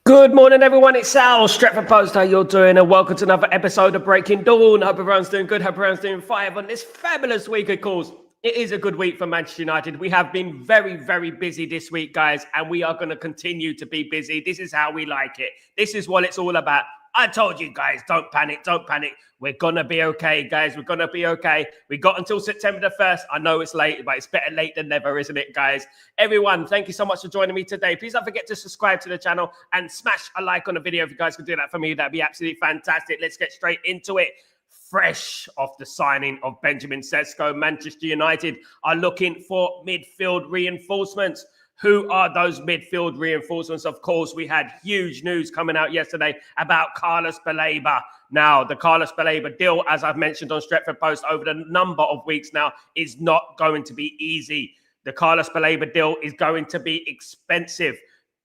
Good morning, everyone. It's Sal, Stretford Post. How you're doing? And welcome to another episode of Breaking Dawn. Hope everyone's doing good. Hope everyone's doing fine on this fabulous week, of course. It is a good week for Manchester United. We have been very, very busy this week, guys, and we are going to continue to be busy. This is how we like it. This is what it's all about. I told you guys, don't panic, don't panic. We're going to be okay, guys. We're going to be okay. We got until September the 1st. I know it's late, but it's better late than never, isn't it, guys? Everyone, thank you so much for joining me today. Please don't forget to subscribe to the channel and smash a like on the video. If you guys could do that for me, that'd be absolutely fantastic. Let's get straight into it. Fresh off the signing of Benjamin Cesco, Manchester United are looking for midfield reinforcements. Who are those midfield reinforcements? Of course, we had huge news coming out yesterday about Carlos Baleba. Now, the Carlos Baleba deal, as I've mentioned on Stretford Post over the number of weeks now, is not going to be easy. The Carlos Baleba deal is going to be expensive.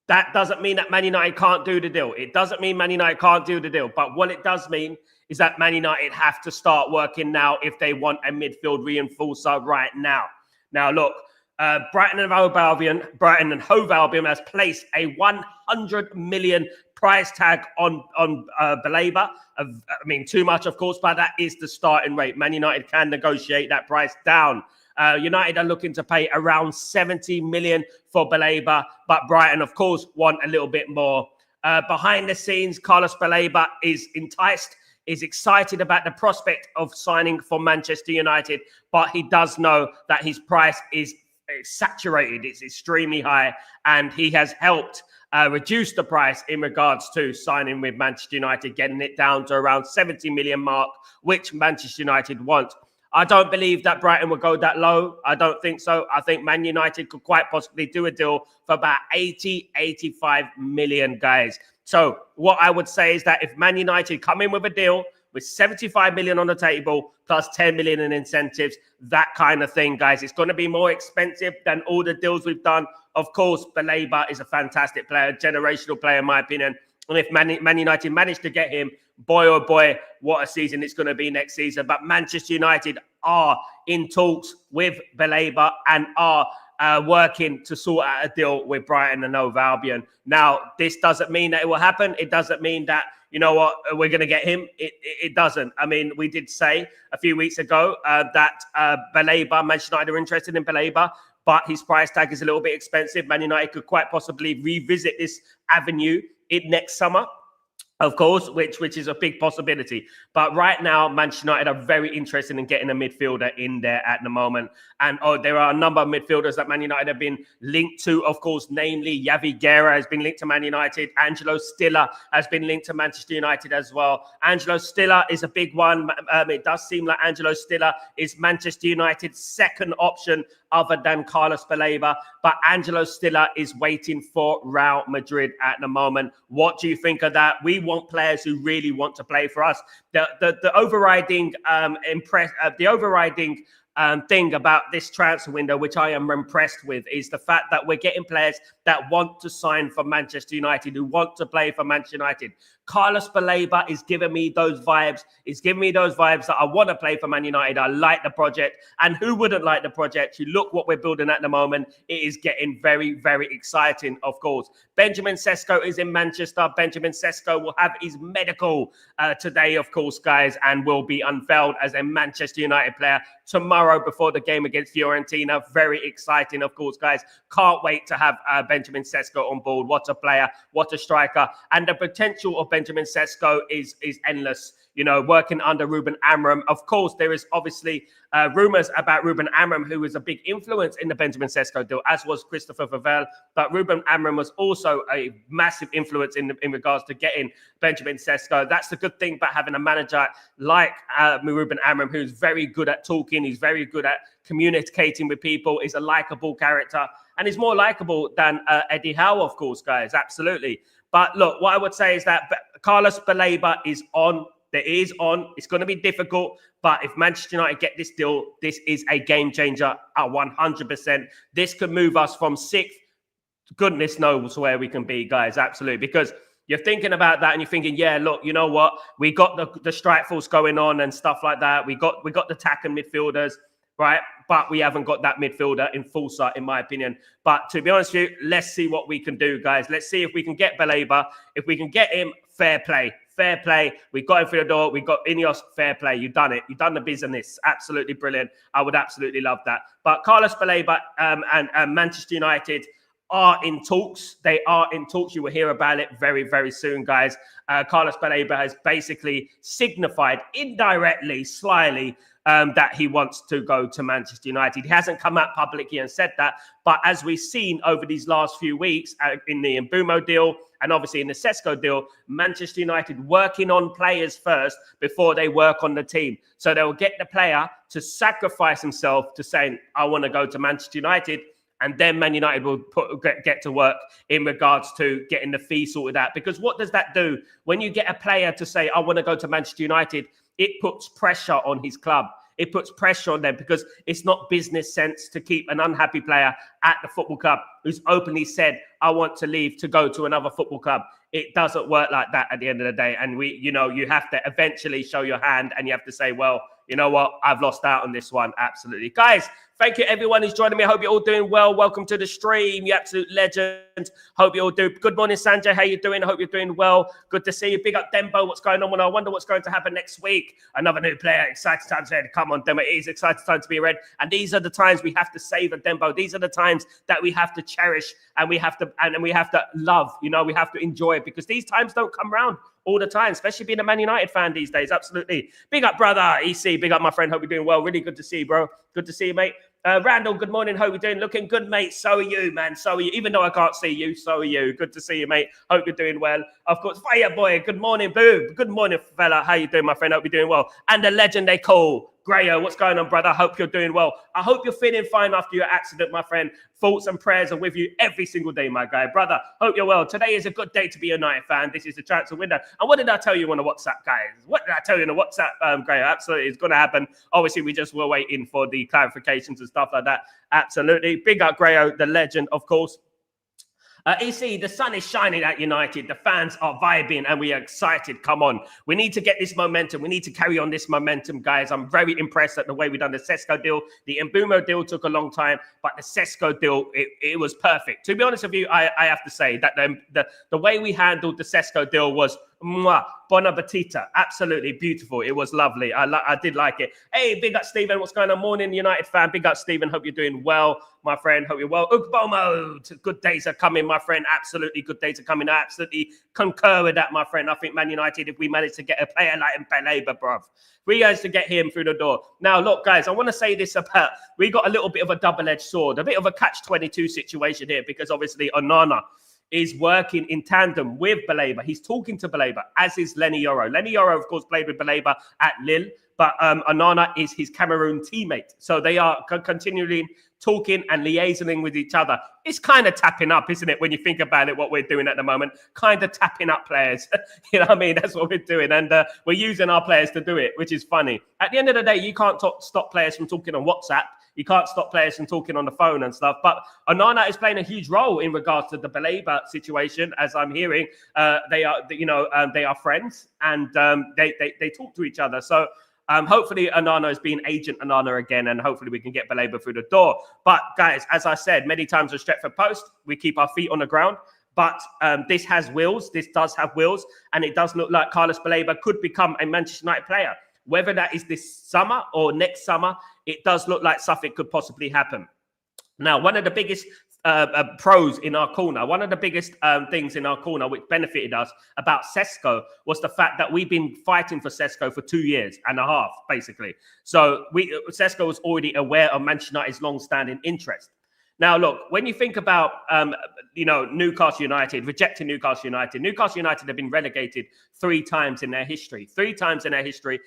That doesn't mean that Man United can't do the deal. It doesn't mean Man United can't do the deal. But what it does mean is that Man United have to start working now if they want a midfield reinforcer right now. Now, look. Brighton and Hove Albion has placed a 100 million price tag on Baleba. I mean, too much, of course, but that is the starting rate. Man United can negotiate that price down. United are looking to pay around 70 million for Baleba, but Brighton, of course, want a little bit more. Behind the scenes, Carlos Baleba is excited about the prospect of signing for Manchester United, but he does know that his price is saturated. It's extremely high, and he has helped reduce the price in regards to signing with Manchester United, getting it down to around 70 million mark, which Manchester United want. I don't believe that Brighton will go that low. I don't think so. I think Man United could quite possibly do a deal for about 85 million, guys. So what I would say is that if Man United come in with a deal with 75 million on the table, plus 10 million in incentives, that kind of thing, guys. It's going to be more expensive than all the deals we've done. Of course, Baleba is a fantastic player, generational player, in my opinion. And if Man United manage to get him, boy, oh boy, what a season it's going to be next season. But Manchester United are in talks with Baleba and are working to sort out a deal with Brighton and Hove Albion. Now, this doesn't mean that it will happen. It doesn't mean that, you know what, we're going to get him. It doesn't. I mean, we did say a few weeks ago that Baleba, Manchester United are interested in Baleba, but his price tag is a little bit expensive. Man United could quite possibly revisit this avenue next summer, of course, which is a big possibility. But right now, Manchester United are very interested in getting a midfielder in there at the moment. And there are a number of midfielders that Man United have been linked to, of course, namely Javi Guerra has been linked to Man United. Angelo Stiller has been linked to Manchester United as well. Angelo Stiller is a big one. It does seem like Angelo Stiller is Manchester United's second option other than Carlos Baleba. But Angelo Stiller is waiting for Real Madrid at the moment. What do you think of that? We want players who really want to play for us. The overriding thing about this transfer window, which I am impressed with, is the fact that we're getting players that want to sign for Manchester United, who want to play for Manchester United. Carlos Baleba is giving me those vibes. It's giving me those vibes that I want to play for Man United. I like the project. And who wouldn't like the project? You look what we're building at the moment. It is getting very, very exciting, of course. Benjamin Cesco is in Manchester. Benjamin Cesco will have his medical today, of course, guys, and will be unveiled as a Manchester United player tomorrow before the game against Fiorentina. Very exciting, of course, guys. Can't wait to have Benjamin Cesco on board. What a player, what a striker. And the potential of Benjamin Cesco is endless. You know, working under Ruben Amorim. Of course, there is obviously rumours about Ruben Amorim, who was a big influence in the Benjamin Cesco deal, as was Christopher Vivell. But Ruben Amorim was also a massive influence in regards to getting Benjamin Cesco. That's the good thing about having a manager like Ruben Amorim, who's very good at talking. He's very good at communicating with people. He's a likable character. And he's more likable than Eddie Howe, of course, guys. Absolutely. But look, what I would say is that Carlos Baleba is on. It is on. It's going to be difficult. But if Manchester United get this deal, this is a game changer at 100%. This could move us from 6th. Goodness knows where we can be, guys. Absolutely. Because you're thinking about that and you're thinking, yeah, look, you know what? We got the strike force going on and stuff like that. We got the attacking midfielders, right? but we haven't got that midfielder in full sight, in my opinion. But to be honest with you, let's see what we can do, guys. Let's see if we can get Baleba. If we can get him, fair play. Fair play. We got him through the door. We got Ineos. Fair play. You've done it. You've done the business. Absolutely brilliant. I would absolutely love that. But Carlos Baleba and Manchester United are in talks. They are in talks. You will hear about it very, very soon, guys. Carlos Baleba has basically signified indirectly, slyly, that he wants to go to Manchester United. He hasn't come out publicly and said that, but as we've seen over these last few weeks in the Mbeumo deal and obviously in the Cesco deal, Manchester United working on players first before they work on the team. So they'll get the player to sacrifice himself to saying, I want to go to Manchester United, and then Man United will get to work in regards to getting the fee sorted out. Because what does that do? When you get a player to say, I want to go to Manchester United, it puts pressure on his club. It puts pressure on them because it's not business sense to keep an unhappy player at the football club who's openly said, I want to leave to go to another football club. It doesn't work like that at the end of the day. And you have to eventually show your hand and you have to say, well, you know what? I've lost out on this one. Absolutely. Guys, thank you everyone who's joining me. I hope you're all doing well. Welcome to the stream, you absolute legends. Hope you all do. Good morning, Sanjay. How you doing? I hope you're doing well. Good to see you. Big up Dembo. What's going on? Well, I wonder what's going to happen next week. Another new player. Excited times ahead. Come on, Dembo. It is exciting time to be red. And these are the times we have to savor, Dembo. These are the times that we have to cherish and we have to love. We have to enjoy it because these times don't come around all the time, especially being a Man United fan these days. Absolutely. Big up, brother. EC. Big up, my friend. Hope you're doing well. Really good to see you, bro. Good to see you, mate. Randall, good morning. Hope you're doing. Looking good, mate. So are you, man. So are you. Even though I can't see you, so are you. Good to see you, mate. Hope you're doing well. Of course, Fire Boy. Good morning, Boo. Good morning, fella. How you doing, my friend? Hope you're doing well. And the legend they call Grayo, what's going on, brother? Hope you're doing well. I hope you're feeling fine after your accident, my friend. Thoughts and prayers are with you every single day, my guy. Brother, hope you're well. Today is a good day to be a United fan. This is the transfer window. And what did I tell you on the WhatsApp, guys? What did I tell you on the WhatsApp, Grayo? Absolutely, it's going to happen. Obviously, we just were waiting for the clarifications and stuff like that. Absolutely. Big up, Grayo, the legend, of course. EC, the sun is shining at United. The fans are vibing and we are excited. Come on. We need to get this momentum. We need to carry on this momentum, guys. I'm very impressed at the way we've done the Cesco deal. The Mbeumo deal took a long time, but the Cesco deal, it was perfect. To be honest with you, I have to say that the way we handled the Cesco deal was mwah, bon appetita. Absolutely beautiful. It was lovely. I did like it. Hey, big up, Stephen. What's going on? Morning, United fan. Big up, Stephen. Hope you're doing well, my friend. Hope you're well. Ugbomo. Good days are coming, my friend. Absolutely good days are coming. I absolutely concur with that, my friend. I think Man United, if we manage to get a player like Baleba, bruv, we guys to get him through the door. Now, look, guys, I want to say this about, we got a little bit of a double-edged sword, a bit of a catch-22 situation here because obviously Onana is working in tandem with Baleba. He's talking to Baleba, as is Lenny Yoro. Lenny Yoro, of course, played with Baleba at Lille, but Onana is his Cameroon teammate. So they are continually talking and liaisoning with each other. It's kind of tapping up, isn't it, when you think about it, what we're doing at the moment? Kind of tapping up players. You know what I mean? That's what we're doing. And we're using our players to do it, which is funny. At the end of the day, you can't stop players from talking on WhatsApp. You can't stop players from talking on the phone and stuff. But Onana is playing a huge role in regards to the Baleba situation. As I'm hearing, they are friends and they talk to each other. So hopefully Onana is being agent Onana again, and hopefully we can get Baleba through the door. But guys, as I said many times with Stretford Post, we keep our feet on the ground. But this has wheels. This does have wheels, and it does look like Carlos Baleba could become a Manchester United player. Whether that is this summer or next summer, it does look like something could possibly happen. Now, one of the biggest pros in our corner, one of the biggest things in our corner which benefited us about Cesco was the fact that we've been fighting for Cesco for 2 years and a half, basically. So Cesco was already aware of Manchester United's long-standing interest. Now, look, when you think about, Newcastle United, rejecting Newcastle United have been relegated 3 times in their history. 3 times in their history.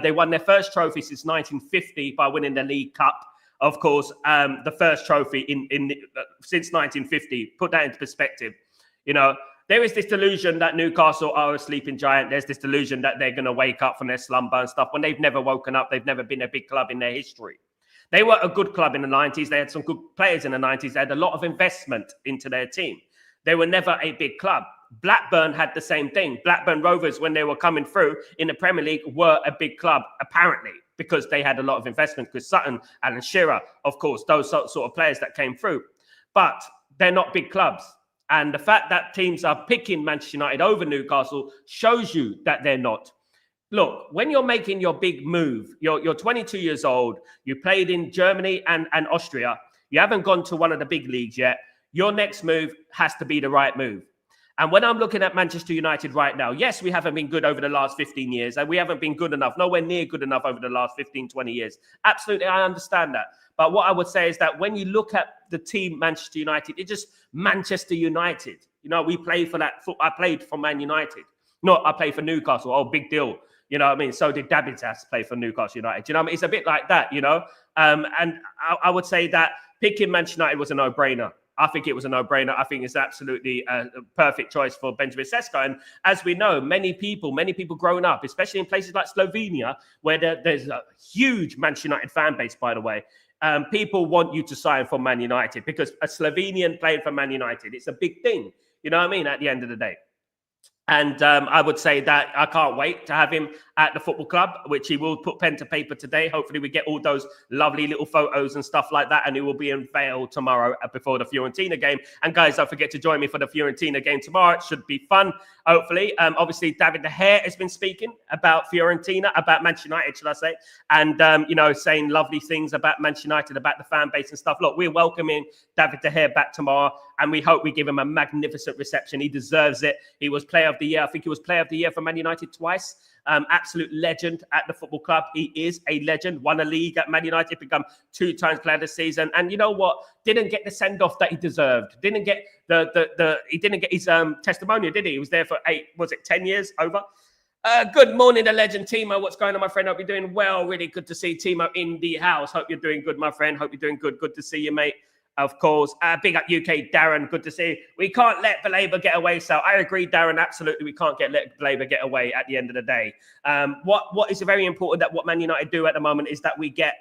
They won their first trophy since 1950 by winning the League Cup. Of course, the first trophy since 1950. Put that into perspective. There is this delusion that Newcastle are a sleeping giant. There's this delusion that they're going to wake up from their slumber and stuff. When they've never woken up, they've never been a big club in their history. They were a good club in the 90s. They had some good players in the 90s. They had a lot of investment into their team. They were never a big club. Blackburn had the same thing. Blackburn Rovers, when they were coming through in the Premier League, were a big club, apparently. because they had a lot of investment. Chris Sutton, Alan Shearer, of course, those sort of players that came through. But they're not big clubs. And the fact that teams are picking Manchester United over Newcastle shows you that they're not. Look, when you're making your big move, you're 22 years old, you played in Germany and Austria, you haven't gone to one of the big leagues yet, your next move has to be the right move. And when I'm looking at Manchester United right now, yes, we haven't been good over the last 15 years, and we haven't been good enough, nowhere near good enough over the last 15, 20 years. Absolutely, I understand that. But what I would say is that when you look at the team Manchester United, it's just Manchester United. You know, we play for that. I played for Man United. No, I played for Newcastle. Oh, big deal. You know what I mean? So did Davids has to play for Newcastle United. You know what I mean? It's a bit like that, you know? And I would say that picking Manchester United was a no-brainer. I think it was a no-brainer. I think it's absolutely a perfect choice for Benjamin Cesco. And as we know, many people growing up, especially in places like Slovenia, where there's a huge Manchester United fan base, by the way, people want you to sign for Man United because a Slovenian playing for Man United, it's a big thing. You know what I mean? At the end of the day. And I would say that I can't wait to have him at the football club, which he will put pen to paper today. Hopefully we get all those lovely little photos and stuff like that. And he will be unveiled tomorrow before the Fiorentina game. And guys, don't forget to join me for the Fiorentina game tomorrow. It should be fun, hopefully. Obviously, David De Gea has been speaking about Fiorentina, about Manchester United, should I say. And, you know, saying lovely things about Manchester United, about the fan base and stuff. Look, we're welcoming David De Gea back tomorrow. And we hope we give him a magnificent reception. He deserves it. He was player of the year. I think he was player of the year for Man United twice. Absolute legend at the football club. He is a legend. Won a league at Man United, become 2 times player of the season. And you know what? Didn't get the send off that he deserved. Didn't get he didn't get his testimonial, did he? He was there for 10 years over. Good morning, the legend Timo. What's going on, my friend? Hope you're doing well. Really good to see Timo in the house. Hope you're doing good, my friend. Hope you're doing good. Good to see you, mate. Of course. Big up UK, Darren. Good to see you. We can't let Baleba get away, so I agree, Darren. Absolutely, we can't let Baleba get away at the end of the day. What is very important that what Man United do at the moment is that we get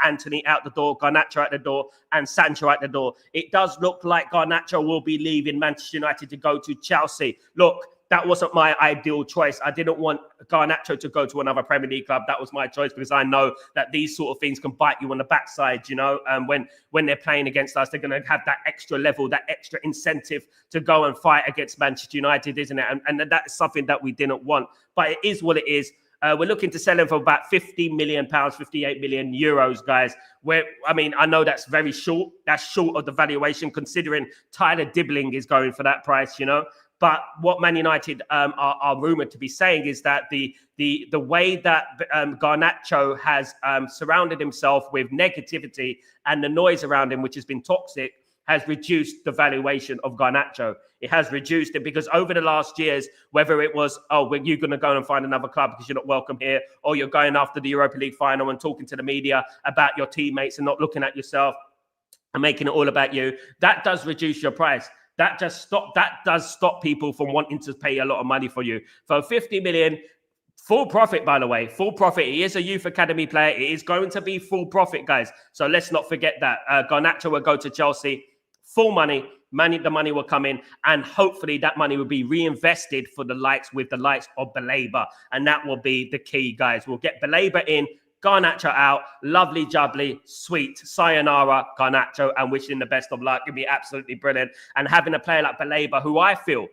Anthony out the door, Garnacho out the door, and Sancho out the door. It does look like Garnacho will be leaving Manchester United to go to Chelsea. Look, that wasn't my ideal choice. I didn't want Garnacho to go to another Premier League club. That was my choice because I know that these sort of things can bite you on the backside, you know. When they're playing against us, they're going to have that extra level, that extra incentive to go and fight against Manchester United, isn't it? And that's something that we didn't want. But it is what it is. We're looking to sell him for about £50 million, 58 million euros, guys. I know that's very short. That's short of the valuation, considering Tyler Dibbling is going for that price, you know. But what Man United are rumored to be saying is that the way that Garnacho has surrounded himself with negativity and the noise around him, which has been toxic, has reduced the valuation of Garnacho. It has reduced it because over the last years, whether it was, you're going to go and find another club because you're not welcome here, or you're going after the Europa League final and talking to the media about your teammates and not looking at yourself and making it all about you, that does reduce your price. That does stop people from wanting to pay a lot of money for you. For 50 million, full profit, by the way, full profit. He is a youth academy player. It is going to be full profit, guys. So let's not forget that. Garnacho will go to Chelsea, full money. The money will come in, and hopefully that money will be reinvested with the likes of Baleba. And that will be the key, guys. We'll get Baleba in, Garnacho out, lovely jubbly, sweet, sayonara, Garnacho, and wishing the best of luck. It'd be absolutely brilliant. And having a player like Baleba, who I feel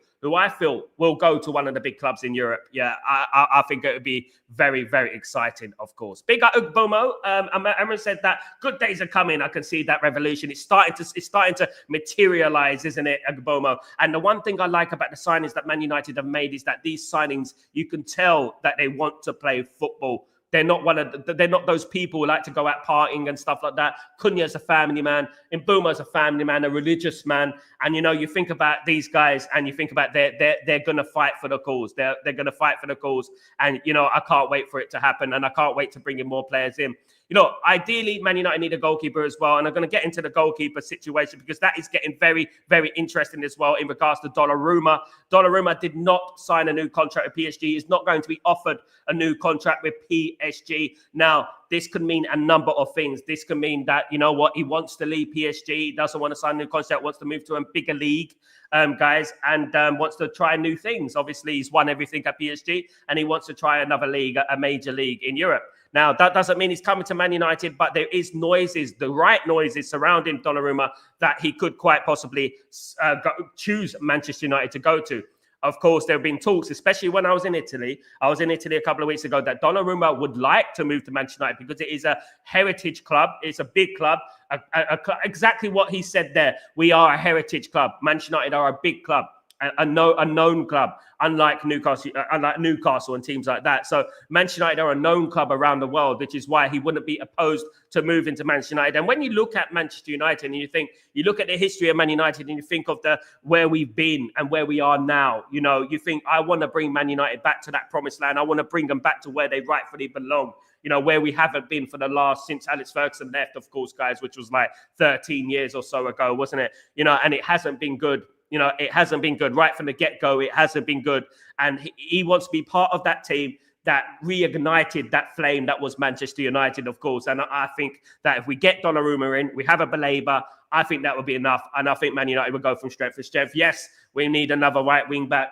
will go to one of the big clubs in Europe. Yeah, I think it would be very, very exciting, of course. Big up Ugbomo. Emma said that good days are coming. I can see that revolution. It's starting to materialize, isn't it, Ugbomo? And the one thing I like about the signings that Man United have made is that these signings, you can tell that they want to play football. They're not those people who like to go out partying and stuff like that. Cunha's a family man. Mbumo's a family man, a religious man. And, you know, you think about these guys and you think about they're going to fight for the cause. They're going to fight for the cause. And, you know, I can't wait for it to happen. And I can't wait to bring in more players in. You know, ideally, Man United need a goalkeeper as well. And I'm going to get into the goalkeeper situation because that is getting very, very interesting as well in regards to Donnarumma. Donnarumma did not sign a new contract with PSG. He's not going to be offered a new contract with PSG. Now, this could mean a number of things. This could mean that, you know what, he wants to leave PSG. He doesn't want to sign a new contract, wants to move to a bigger league, guys, and wants to try new things. Obviously, he's won everything at PSG, and he wants to try another league, a major league in Europe. Now, that doesn't mean he's coming to Man United, but there is noises, the right noises surrounding Donnarumma that he could quite possibly choose Manchester United to go to. Of course, there have been talks, especially when I was in Italy. I was in Italy a couple of weeks ago, that Donnarumma would like to move to Manchester United because it is a heritage club. It's a big club. Exactly what he said there. We are a heritage club. Manchester United are a big club, a known club, unlike Newcastle and teams like that. So Manchester United are a known club around the world, which is why he wouldn't be opposed to move into Manchester United. And when you look at Manchester United and you look at the history of Man United and you think of where we've been and where we are now, you think, I want to bring Man United back to that promised land. I want to bring them back to where they rightfully belong. Where we haven't been for the since Alex Ferguson left, of course, guys, which was like 13 years or so ago, wasn't it? And it hasn't been good. It hasn't been good right from the get-go. It hasn't been good. And he wants to be part of that team that reignited that flame that was Manchester United, of course. And I think that if we get Donnarumma in, we have a Baleba, I think that would be enough. And I think Man United would go from strength to strength. Yes, we need another right wing back.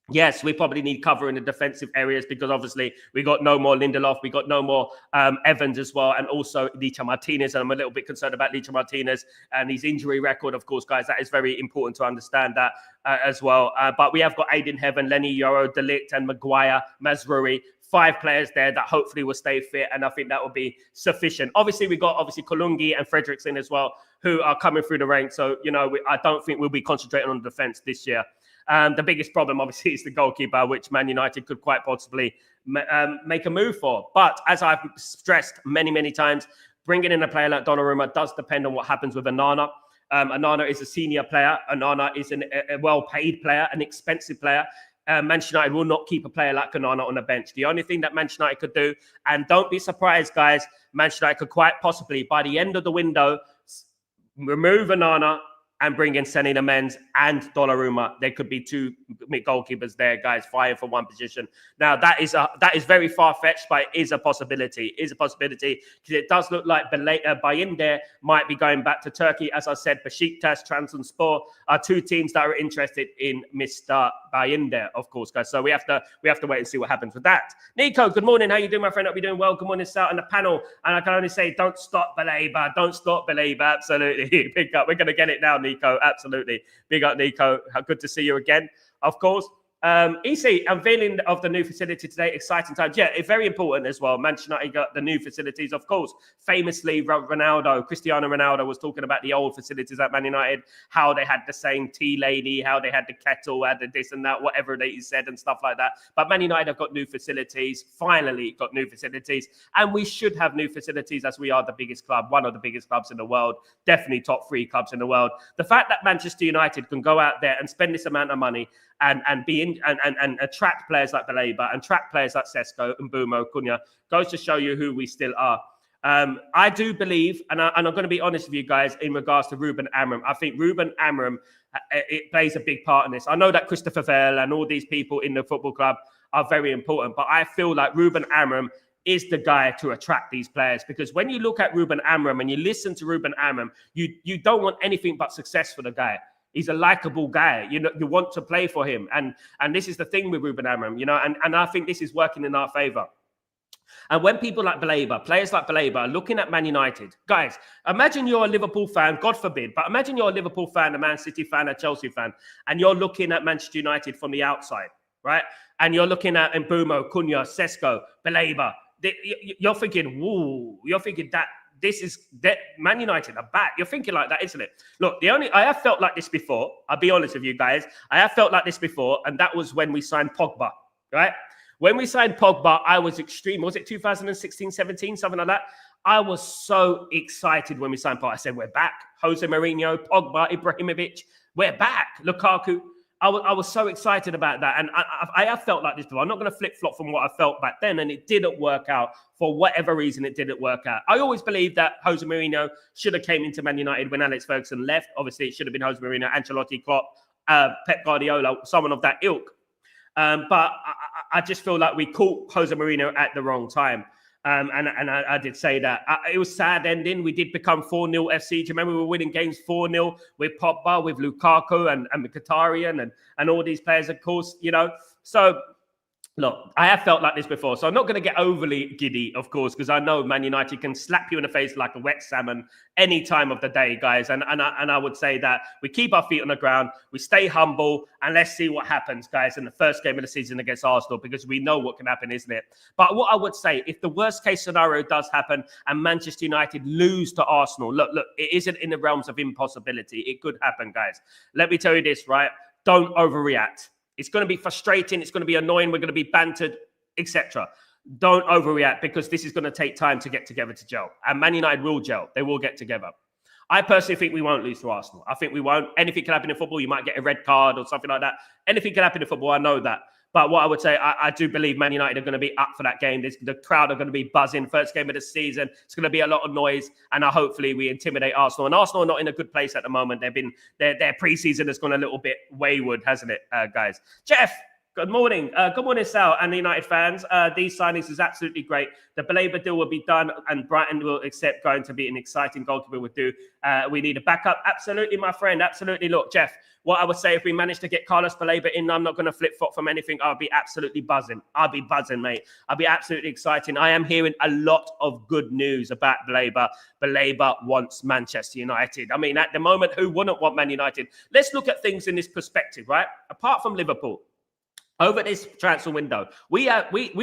Yes, we probably need cover in the defensive areas because obviously we got no more Lindelof, we got no more Evans as well, and also Licha Martinez. And I'm a little bit concerned about Licha Martinez and his injury record, of course, guys. That is very important to understand that as well. But we have got Aiden Heaven, Lenny Yoro, De Ligt, and Maguire, Mazraoui. 5 players there that hopefully will stay fit, and I think that will be sufficient. Obviously, we got Kolungi and Fredrickson as well, who are coming through the ranks. So, I don't think we'll be concentrating on the defense this year. The biggest problem, obviously, is the goalkeeper, which Man United could quite possibly make a move for. But as I've stressed many, many times, bringing in a player like Donnarumma does depend on what happens with Onana. Onana is a senior player. Onana is a well-paid player, an expensive player. Manchester United will not keep a player like Onana on the bench. The only thing that Manchester United could do, and don't be surprised, guys, Manchester United could quite possibly, by the end of the window, remove Onana and bring in Seny Lamens and Donnarumma. There could be 2 goalkeepers there, guys, vying for one position. Now, that is very far-fetched, but it is a possibility. It is a possibility because it does look like Bayındır might be going back to Turkey. As I said, Besiktas, Trabzonspor are 2 teams that are interested in Mr. Bayındır, of course, guys. So we have to wait and see what happens with that. Nico, good morning. How you doing, my friend? Hope you're doing well. Good morning, Sal, and the panel. And I can only say, don't stop Baleba. Don't stop Baleba. Absolutely. Big up. We're going to get it now, Nico. Absolutely. Big up, Nico. Good to see you again, of course. EC, unveiling of the new facility today. Exciting times. Yeah, it's very important as well. Manchester United got the new facilities, of course. Famously, Cristiano Ronaldo was talking about the old facilities at Man United, how they had the same tea lady, how they had the kettle, had the this and that, whatever he said and stuff like that. But Man United have got new facilities, finally got new facilities. And we should have new facilities as we are the biggest club, one of the biggest clubs in the world, definitely top 3 clubs in the world. The fact that Manchester United can go out there and spend this amount of money and attract players like Baleba and attract players like Cesco and Mbeumo, Cunha goes to show you who we still are. I do believe, and I'm going to be honest with you guys in regards to Ruben Amorim. I think Ruben Amorim, it plays a big part in this. I know that Christopher Vell and all these people in the football club are very important, but I feel like Ruben Amorim is the guy to attract these players, because when you look at Ruben Amorim and you listen to Ruben Amorim, you don't want anything but success for the guy. He's a likable guy. You want to play for him. And this is the thing with Ruben Amorim, and I think this is working in our favor. And when people like Baleba, players like Baleba are looking at Man United, guys, imagine you're a Liverpool fan, God forbid, but imagine you're a Liverpool fan, a Man City fan, a Chelsea fan, and you're looking at Manchester United from the outside, right? And you're looking at Mbeumo, Cunha, Cesco, Baleba. You're thinking, whoa, you're thinking that Man United are back. You're thinking like that, isn't it? Look, I have felt like this before. I'll be honest with you guys. I have felt like this before, and that was when we signed Pogba, right? When we signed Pogba, I was extreme. Was it 2016, 17, something like that? I was so excited when we signed Pogba. I said, we're back. Jose Mourinho, Pogba, Ibrahimovic, we're back. Lukaku. I was so excited about that. And I have felt like this before. I'm not going to flip-flop from what I felt back then, and it didn't work out. For whatever reason, it didn't work out. I always believed that Jose Mourinho should have came into Man United when Alex Ferguson left. Obviously, it should have been Jose Mourinho, Ancelotti, Klopp, Pep Guardiola, someone of that ilk. But I just feel like we caught Jose Mourinho at the wrong time. And I did say that. It was sad ending. We did become 4-0 FC. Do you remember we were winning games 4-0 with Pogba, with Lukaku and Mkhitaryan and all these players, of course, So Look, I have felt like this before, so I'm not going to get overly giddy, of course, because I know Man United can slap you in the face like a wet salmon any time of the day, guys. And I would say that we keep our feet on the ground, we stay humble, and let's see what happens, guys, in the first game of the season against Arsenal, because we know what can happen, isn't it? But what I would say, if the worst case scenario does happen and Manchester United lose to Arsenal, look, it isn't in the realms of impossibility. It could happen, guys. Let me tell you this, right? Don't overreact. It's going to be frustrating. It's going to be annoying. We're going to be bantered, etc. Don't overreact, because this is going to take time to get together to gel. And Man United will gel. They will get together. I personally think we won't lose to Arsenal. I think we won't. Anything can happen in football. You might get a red card or something like that. Anything can happen in football. I know that. But what I would say, I do believe Man United are going to be up for that game. The crowd are going to be buzzing. First game of the season. It's going to be a lot of noise. And hopefully we intimidate Arsenal. And Arsenal are not in a good place at the moment. Their preseason has gone a little bit wayward, hasn't it, guys? Jeff, good morning. Good morning, Sal and the United fans. These signings is absolutely great. The Baleba deal will be done and Brighton will accept. Going to be an exciting goalkeeper would do. We need a backup. Absolutely, my friend. Absolutely. Look, Jeff, what I would say, if we manage to get Carlos Baleba in, I'm not going to flip-flop from anything. I'll be absolutely buzzing. I'll be buzzing, mate. I'll be absolutely exciting. I am hearing a lot of good news about Baleba. Baleba wants Manchester United. I mean, at the moment, who wouldn't want Man United? Let's look at things in this perspective, right? Apart from Liverpool, over this transfer window, we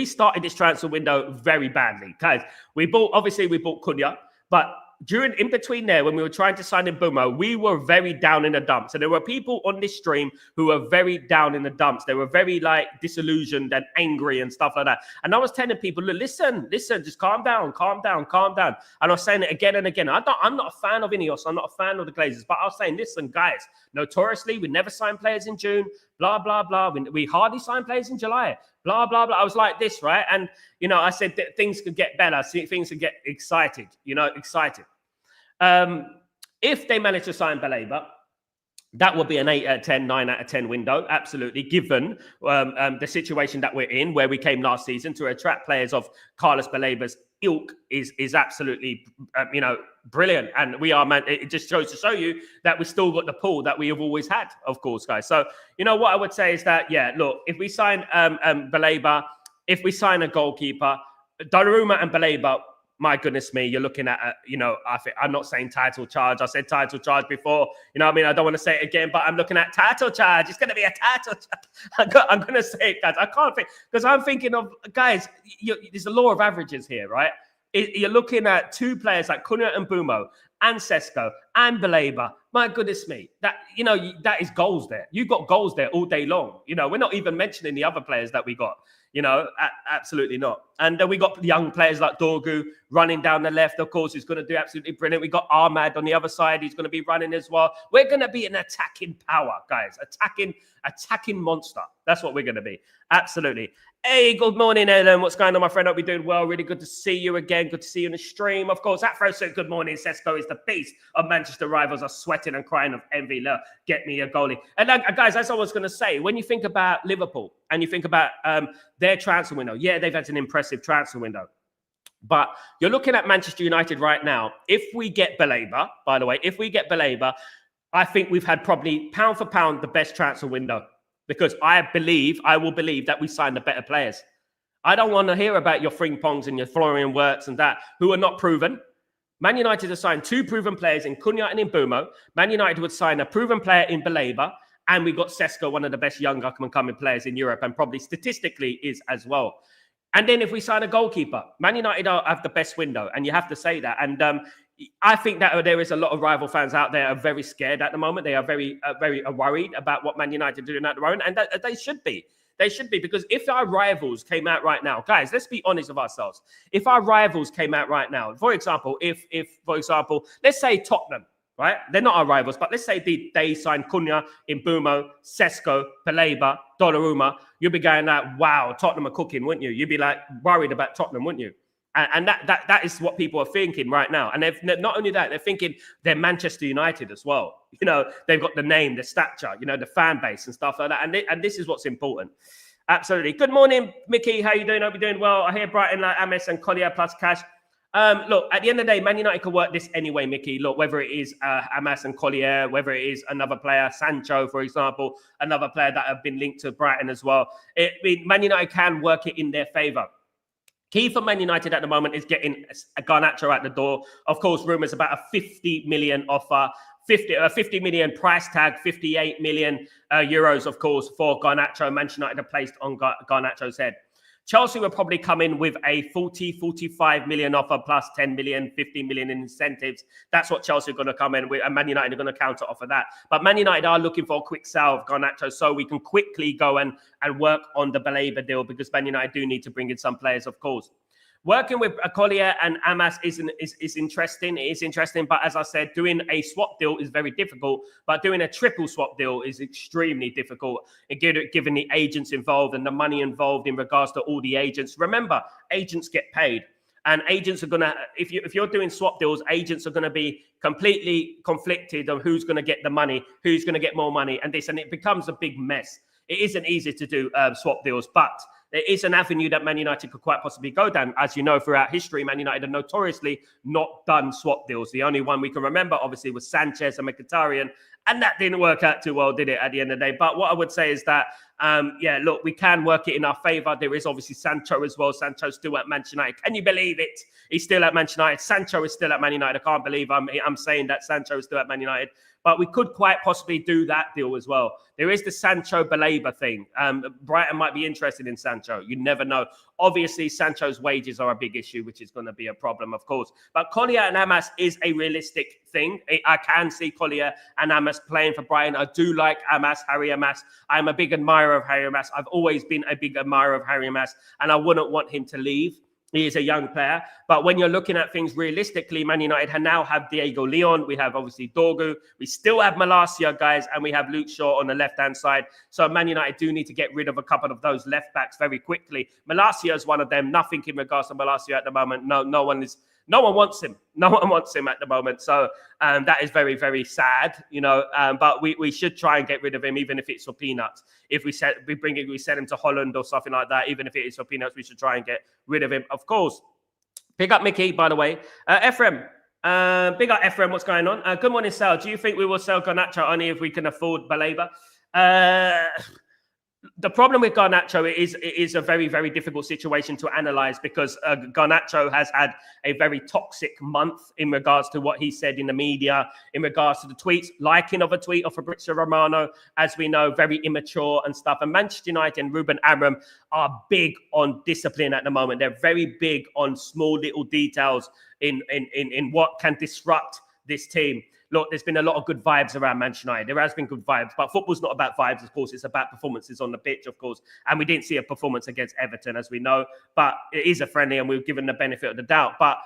started this transfer window very badly, guys. We bought Cunha, but in between there, when we were trying to sign in Bumo, we were very down in the dumps. So there were people on this stream who were very down in the dumps. They were very disillusioned and angry and stuff like that. And I was telling people, look, listen, just calm down. And I was saying it again and again. I'm not a fan of Ineos. I'm not a fan of the Glazers. But I was saying, listen, guys, notoriously, we never sign players in June, blah, blah, blah. We hardly sign players in July, blah, blah, blah. I was like this, right? And, I said that things could get better. Things could get excited, excited. If they manage to sign Baleba, that would be an 8 out of 10, 9 out of 10 window, absolutely, given the situation that we're in, where we came last season. To attract players of Carlos Baleba's ilk is absolutely, brilliant. And we are, man, it just goes to show you that we still got the pool that we have always had, of course, guys. So, what I would say is that, look, if we sign Baleba, if we sign a goalkeeper, Donnarumma and Baleba, my goodness me, you're looking at, I'm not saying title charge. I said title charge before. I don't want to say it again, but I'm looking at title charge. It's going to be a title charge. I'm going to say it, guys. I can't think, because I'm thinking of, guys, there's a law of averages here, right? You're looking at two players like Cunha and Bumo and Cesco and Baleba. My goodness me, that is goals there. You got goals there all day long. We're not even mentioning the other players that we got. Absolutely not. And we got young players like Dorgu running down the left. Of course, he's going to do absolutely brilliant. We got Ahmad on the other side. He's going to be running as well. We're going to be an attacking power, guys. Attacking monster. That's what we're going to be. Absolutely. Hey, good morning, Ellen. What's going on, my friend? Hope you're doing well. Really good to see you again. Good to see you in the stream. Of course, Afro said, good morning. Cesco is the beast of Manchester rivals are sweating and crying of envy. Look, get me a goalie. And guys, as I was going to say, when you think about Liverpool and you think about their transfer window, they've had an impressive transfer window. But you're looking at Manchester United right now. If we get Baleba, by the way, I think we've had probably pound for pound the best transfer window. Because I will believe that we signed the better players. I don't want to hear about your Frimpong's and your Florian Wirtz and that, who are not proven. Man United has signed two proven players in Cunha and in Bumo. Man United would sign a proven player in Baleba. And we got Cesco, one of the best young up-and-coming players in Europe, and probably statistically is as well. And then if we sign a goalkeeper, Man United have the best window, and you have to say that. And I think that there is a lot of rival fans out there are very scared at the moment. They are very worried about what Man United are doing at their own, and that they should be. They should be, because if our rivals came out right now, guys, let's be honest with ourselves. If our rivals came out right now, for example, let's say Tottenham, right? They're not our rivals, but let's say they signed Cunha, Mbumo, Cesco, Baleba, Donnarumma. You'd be going like, wow, Tottenham are cooking, wouldn't you? You'd be like worried about Tottenham, wouldn't you? And that is what people are thinking right now. And they're not only that, they're thinking they're Manchester United as well. They've got the name, the stature, the fan base and stuff like that. And this is what's important. Absolutely. Good morning, Mickey. How you doing? Hope you're doing well. I hear Brighton like Amis and Collier plus cash. Look, at the end of the day, Man United can work this anyway, Mickey. Look, whether it is Hamas and Collier, whether it is another player, Sancho, for example, another player that have been linked to Brighton as well. Man United can work it in their favour. Key for Man United at the moment is getting Garnacho at the door. Of course, rumours about a 50 million offer. 50 million price tag, 58 million euros, of course, for Garnacho. Manchester United are placed on Garnacho's head. Chelsea will probably come in with a 45 million offer plus 10 million, 15 million in incentives. That's what Chelsea are going to come in with, and Man United are going to counter offer that. But Man United are looking for a quick sell of Garnacho so we can quickly go and work on the Baleba deal, because Man United do need to bring in some players, of course. Working with Collier and Hamas is interesting. It is interesting, but as I said, doing a swap deal is very difficult. But doing a triple swap deal is extremely difficult, given the agents involved and the money involved in regards to all the agents. Remember, agents get paid, and agents are gonna. If you're doing swap deals, agents are gonna be completely conflicted on who's gonna get the money, who's gonna get more money, and it becomes a big mess. It isn't easy to do swap deals, but there is an avenue that Man United could quite possibly go down. As you know, throughout history, Man United have notoriously not done swap deals. The only one we can remember, obviously, was Sanchez and Mkhitaryan, and that didn't work out too well, did it, at the end of the day? But what I would say is that, look, we can work it in our favour. There is obviously Sancho as well. Sancho's still at Manchester United. Can you believe it? He's still at Manchester United. Sancho is still at Man United. I can't believe I'm saying that Sancho is still at Man United. But we could quite possibly do that deal as well. There is the Sancho Baleba thing. Brighton might be interested in Sancho. You never know. Obviously, Sancho's wages are a big issue, which is going to be a problem, of course. But Collier and Hamas is a realistic thing. I can see Collier and Hamas playing for Brighton. I do like Hamas, Harry Hamas. I'm a big admirer of Harry Hamas. I've always been a big admirer of Harry Hamas, and I wouldn't want him to leave. He is a young player. But when you're looking at things realistically, Man United now have Diego Leon. We have obviously Dorgu. We still have Malacia, guys, and we have Luke Shaw on the left-hand side. So Man United do need to get rid of a couple of those left-backs very quickly. Malacia is one of them. Nothing in regards to Malacia at the moment. No one wants him. No one wants him at the moment. So that is very, very sad, but we should try and get rid of him, even if it's for peanuts. If we send him to Holland or something like that, even if it is for peanuts, we should try and get rid of him, of course. Pick up Mickey, by the way. Ephraim. Big up Ephraim. What's going on? Good morning, Sal. Do you think we will sell Garnacho only if we can afford Baleba? The problem with Garnacho is a very, very difficult situation to analyze, because Garnacho has had a very toxic month in regards to what he said in the media, in regards to the tweets, liking of a tweet of Fabrizio Romano, as we know, very immature and stuff. And Manchester United and Ruben Amorim are big on discipline at the moment. They're very big on small little details in what can disrupt this team. Look, there's been a lot of good vibes around Manchester United. There has been good vibes, but football's not about vibes, of course. It's about performances on the pitch, of course. And we didn't see a performance against Everton, as we know. But it is a friendly, and we've given the benefit of the doubt. But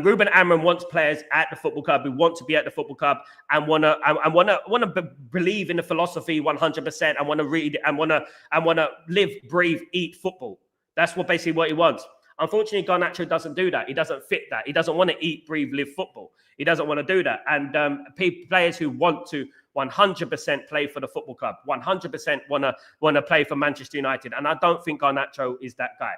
Ruben Amorim wants players at the football club who want to be at the football club and want to believe in the philosophy 100%, and want to read and want to live, breathe, eat football. That's basically what he wants. Unfortunately, Garnacho doesn't do that. He doesn't fit that. He doesn't want to eat, breathe, live football. He doesn't want to do that. And players who want to 100% play for the football club, 100% want to play for Manchester United. And I don't think Garnacho is that guy,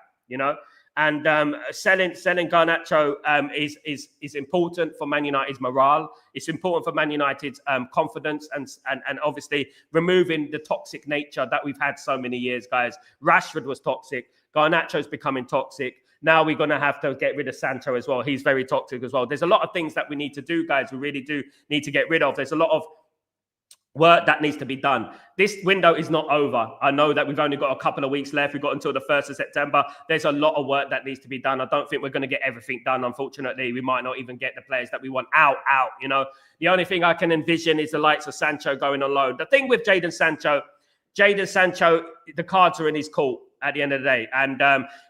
And selling Garnacho is important for Man United's morale. It's important for Man United's confidence and obviously removing the toxic nature that we've had so many years, guys. Rashford was toxic. Garnacho's becoming toxic. Now we're going to have to get rid of Sancho as well. He's very toxic as well. There's a lot of things that we need to do, guys. We really do need to get rid of. There's a lot of work that needs to be done. This window is not over. I know that we've only got a couple of weeks left. We've got until the 1st of September. There's a lot of work that needs to be done. I don't think we're going to get everything done, unfortunately. We might not even get the players that we want out. The only thing I can envision is the likes of Sancho going on loan. The thing with Jadon Sancho, the cards are in his court at the end of the day. And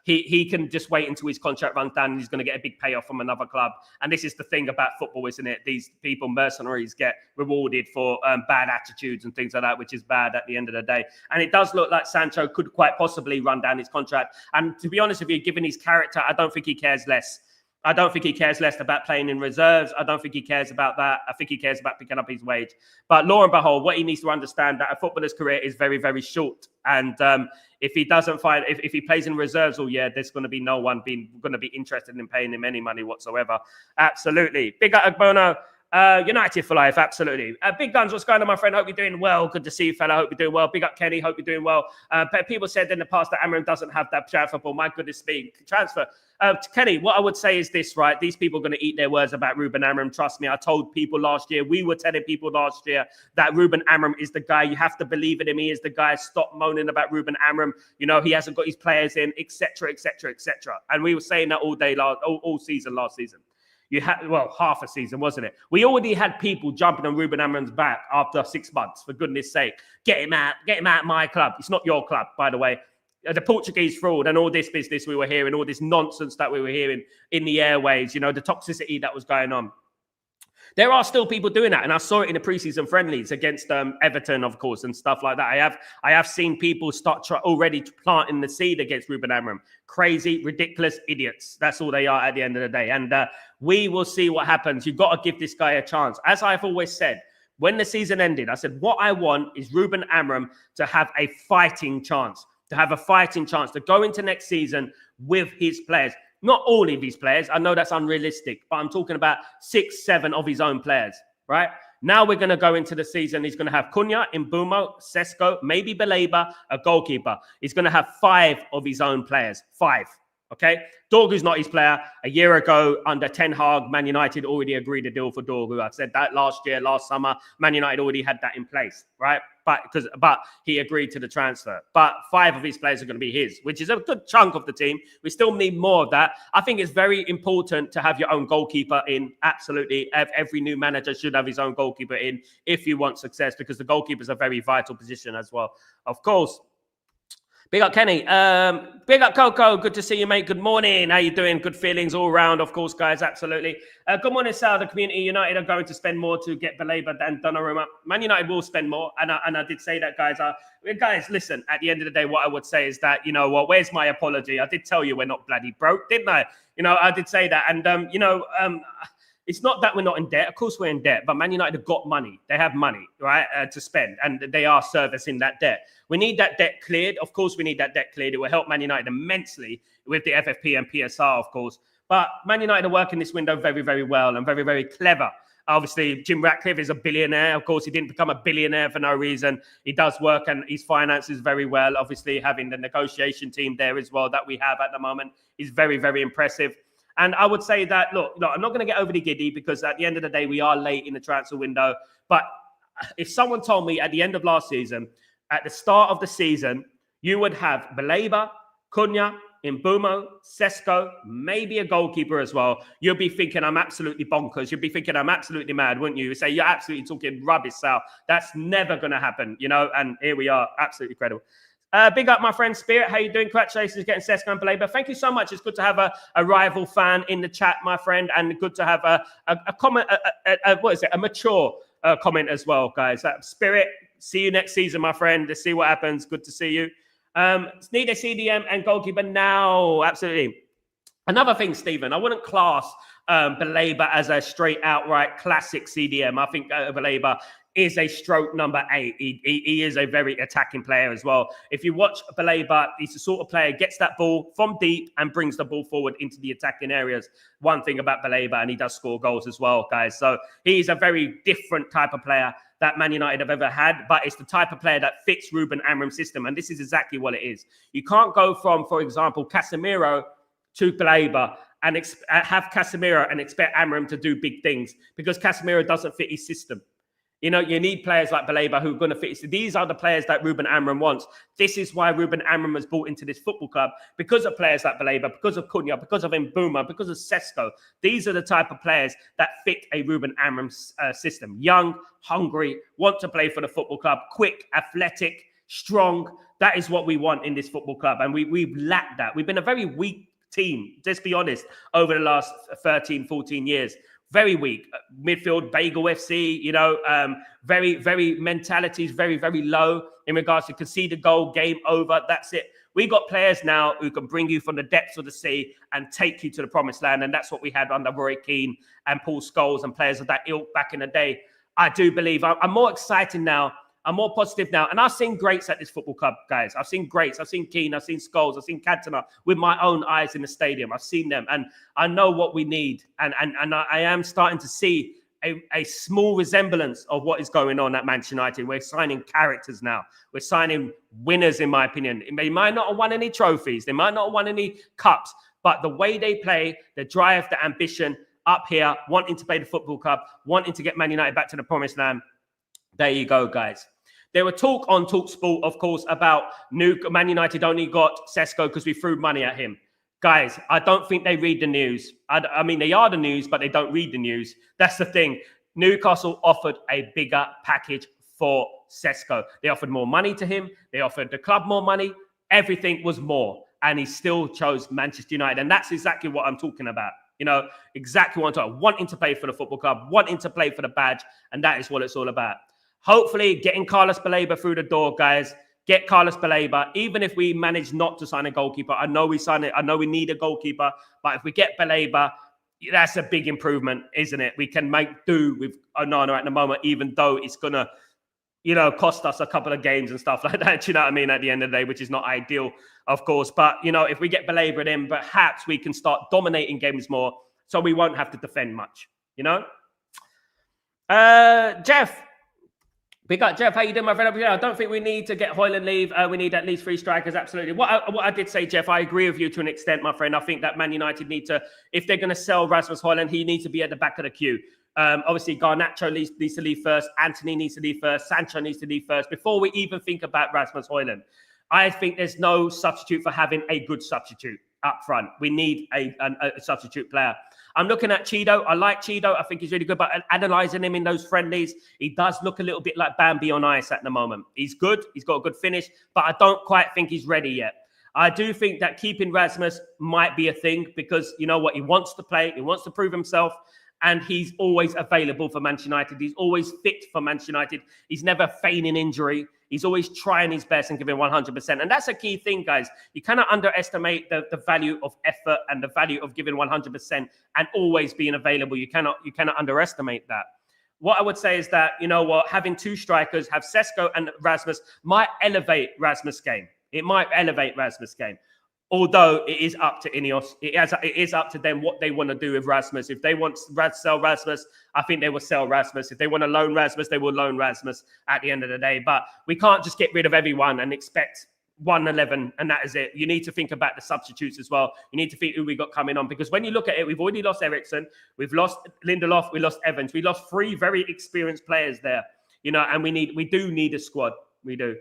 he can just wait until his contract runs down and he's going to get a big payoff from another club. And this is the thing about football, isn't it? These people, mercenaries, get rewarded for bad attitudes and things like that, which is bad at the end of the day. And it does look like Sancho could quite possibly run down his contract. And to be honest with you, given his character, I don't think he cares less. I don't think he cares less about playing in reserves. I don't think he cares about that. I think he cares about picking up his wage. But lo and behold, what he needs to understand that a footballer's career is very, very short. And if he doesn't find, if he plays in reserves all year, there's going to be no one going to be interested in paying him any money whatsoever. Absolutely. Big up Agbono. United for life, absolutely. Big Guns, what's going on, my friend? Hope you're doing well. Good to see you, fella. Hope you're doing well. Big up Kenny. Hope you're doing well. People said in the past that Amram doesn't have that transfer ball. My goodness me, transfer. Kenny, what I would say is this, right? These people are going to eat their words about Ruben Amram. Trust me, I told people last year, we were telling people last year that Ruben Amram is the guy. You have to believe in him. He is the guy. Stop moaning about Ruben Amram. You know, he hasn't got his players in, etc., etc., etc. And we were saying that all day, all season last season. You had, well, half a season, wasn't it? We already had people jumping on Ruben Amram's back after 6 months, for goodness sake. Get him out of my club. It's not your club, by the way. The Portuguese fraud and all this business we were hearing, all this nonsense that we were hearing in the airways, you know, the toxicity that was going on. There are still people doing that, and I saw it in the preseason friendlies against Everton, of course, and stuff like that. I have seen people start already planting the seed against Ruben Amram. Crazy, ridiculous idiots. That's all they are at the end of the day. And we will see what happens. You've got to give this guy a chance. As I've always said, when the season ended, I said, what I want is Ruben Amram to have a fighting chance, to go into next season with his players. Not all of his players. I know that's unrealistic, but I'm talking about 6, 7 of his own players, right? Now we're going to go into the season. He's going to have Cunha, Mbeumo, Cesco, maybe Baleba, a goalkeeper. He's going to have 5 of his own players. 5, okay? Dorgu's not his player. A year ago, under Ten Hag, Man United already agreed a deal for Dorgu. I said that last summer. Man United already had that in place, right? But he agreed to the transfer. But 5 of his players are going to be his, which is a good chunk of the team. We still need more of that. I think it's very important to have your own goalkeeper in. Absolutely. Every new manager should have his own goalkeeper in if you want success, because the goalkeeper is a very vital position as well. Of course. Big up, Kenny. Big up, Coco. Good to see you, mate. Good morning. How you doing? Good feelings all around, of course, guys. Absolutely. Good morning, Sal. The community United are going to spend more to get Baleba than Donnarumma. Man United will spend more, and I did say that, guys. Guys, listen. At the end of the day, what I would say is that, you know what? Where's my apology? I did tell you we're not bloody broke, didn't I? You know, I did say that, and it's not that we're not in debt. Of course, we're in debt, but Man United have got money. They have money, right, to spend, and they are servicing that debt. We need that debt cleared. Of course, we need that debt cleared. It will help Man United immensely with the FFP and PSR, of course. But Man United are working this window very, very well and very, very clever. Obviously, Jim Ratcliffe is a billionaire. Of course, he didn't become a billionaire for no reason. He does work and his finances very well. Obviously, having the negotiation team there as well that we have at the moment is very, very impressive. And I would say that, look, I'm not going to get overly giddy, because at the end of the day, we are late in the transfer window. But if someone told me at the end of last season, at the start of the season, you would have Baleba, Cunha, Mbeumo, Cesco, maybe a goalkeeper as well, you'd be thinking I'm absolutely bonkers. You'd be thinking I'm absolutely mad, wouldn't you? You'd say, you're absolutely talking rubbish, Sal. That's never going to happen, you know? And here we are, absolutely incredible. Big up, my friend Spirit. How you doing? Congratulations getting Cesco and Baleba. Thank you so much. It's good to have a rival fan in the chat, my friend, and good to have a comment, a mature comment as well, guys. Spirit, see you next season, my friend. Let's see what happens. Good to see you. Need a CDM and goalkeeper now. Absolutely. Another thing, Stephen, I wouldn't class Baleba as a straight outright classic CDM. I think Baleba is a stroke number 8. He is a very attacking player as well. If you watch Baleba, he's the sort of player gets that ball from deep and brings the ball forward into the attacking areas. One thing about Baleba, and he does score goals as well, guys. So he's a very different type of player that Man United have ever had, but it's the type of player that fits Ruben Amram's system, and this is exactly what it is. You can't go from, for example, Casemiro to Baleba and have Casemiro and expect Amram to do big things, because Casemiro doesn't fit his system. You know, you need players like Baleba who are going to fit. These are the players that Ruben Amram wants. This is why Ruben Amram was brought into this football club, because of players like Baleba, because of Cunha, because of Mbeumo, because of Cesco. These are the type of players that fit a Ruben Amram system. Young, hungry, want to play for the football club, quick, athletic, strong. That is what we want in this football club. And we've lacked that. We've been a very weak team, let's be honest, over the last 13, 14 years. Very weak. Midfield, Bagel FC, you know, very, very mentalities, very, very low in regards to concede a goal, game over. That's it. We got players now who can bring you from the depths of the sea and take you to the promised land. And that's what we had under Roy Keane and Paul Scholes and players of that ilk back in the day. I do believe I'm more excited now. I'm more positive now. And I've seen greats at this football club, guys. I've seen greats. I've seen Keane. I've seen Scholes. I've seen Cantona with my own eyes in the stadium. I've seen them. And I know what we need. And I am starting to see a small resemblance of what is going on at Manchester United. We're signing characters now. We're signing winners, in my opinion. They might not have won any trophies. They might not have won any cups. But the way they play, the drive, the ambition up here, wanting to play the football club, wanting to get Man United back to the promised land. There you go, guys. There were talk on TalkSport, of course, about Man United only got Cesco because we threw money at him. Guys, I don't think they read the news. I mean, they are the news, but they don't read the news. That's the thing. Newcastle offered a bigger package for Cesco. They offered more money to him. They offered the club more money. Everything was more. And he still chose Manchester United. And that's exactly what I'm talking about. You know, exactly what I'm talking about. Wanting to play for the football club, wanting to play for the badge. And that is what it's all about. Hopefully, getting Carlos Baleba through the door, guys. Get Carlos Baleba. Even if we manage not to sign a goalkeeper, I know we sign it. I know we need a goalkeeper, but if we get Baleba, that's a big improvement, isn't it? We can make do with Onana at the moment, even though it's gonna, cost us a couple of games and stuff like that. You know what I mean? At the end of the day, which is not ideal, of course. But if we get Baleba in, perhaps we can start dominating games more, so we won't have to defend much. Jeff. We got Jeff. How you doing, my friend? I don't think we need to get Højlund leave. We need at least 3 strikers. Absolutely. What I did say, Jeff, I agree with you to an extent, my friend. I think that Man United need to, if they're going to sell Rasmus Højlund, he needs to be at the back of the queue. Obviously, Garnacho needs to leave first. Anthony needs to leave first. Sancho needs to leave first before we even think about Rasmus Højlund. I think there's no substitute for having a good substitute up front. We need a substitute player. I'm looking at Cheeto. I like Cheeto. I think he's really good, but analysing him in those friendlies, he does look a little bit like Bambi on ice at the moment. He's good. He's got a good finish, but I don't quite think he's ready yet. I do think that keeping Rasmus might be a thing because, you know what, he wants to play. He wants to prove himself, and he's always available for Manchester United. He's always fit for Manchester United. He's never feigning injury. He's always trying his best and giving 100%. And that's a key thing, guys. You cannot underestimate the value of effort and the value of giving 100% and always being available. You cannot underestimate that. What I would say is that, having 2 strikers, have Cesco and Rasmus, might elevate Rasmus' game. It might elevate Rasmus' game. Although it is up to Ineos. It is up to them what they want to do with Rasmus. If they want to sell Rasmus, I think they will sell Rasmus. If they want to loan Rasmus, they will loan Rasmus at the end of the day. But we can't just get rid of everyone and expect 1-11 and that is it. You need to think about the substitutes as well. You need to think who we got coming on. Because when you look at it, we've already lost Eriksen. We've lost Lindelof. We lost Evans. We lost 3 very experienced players there. And we do need a squad. We do.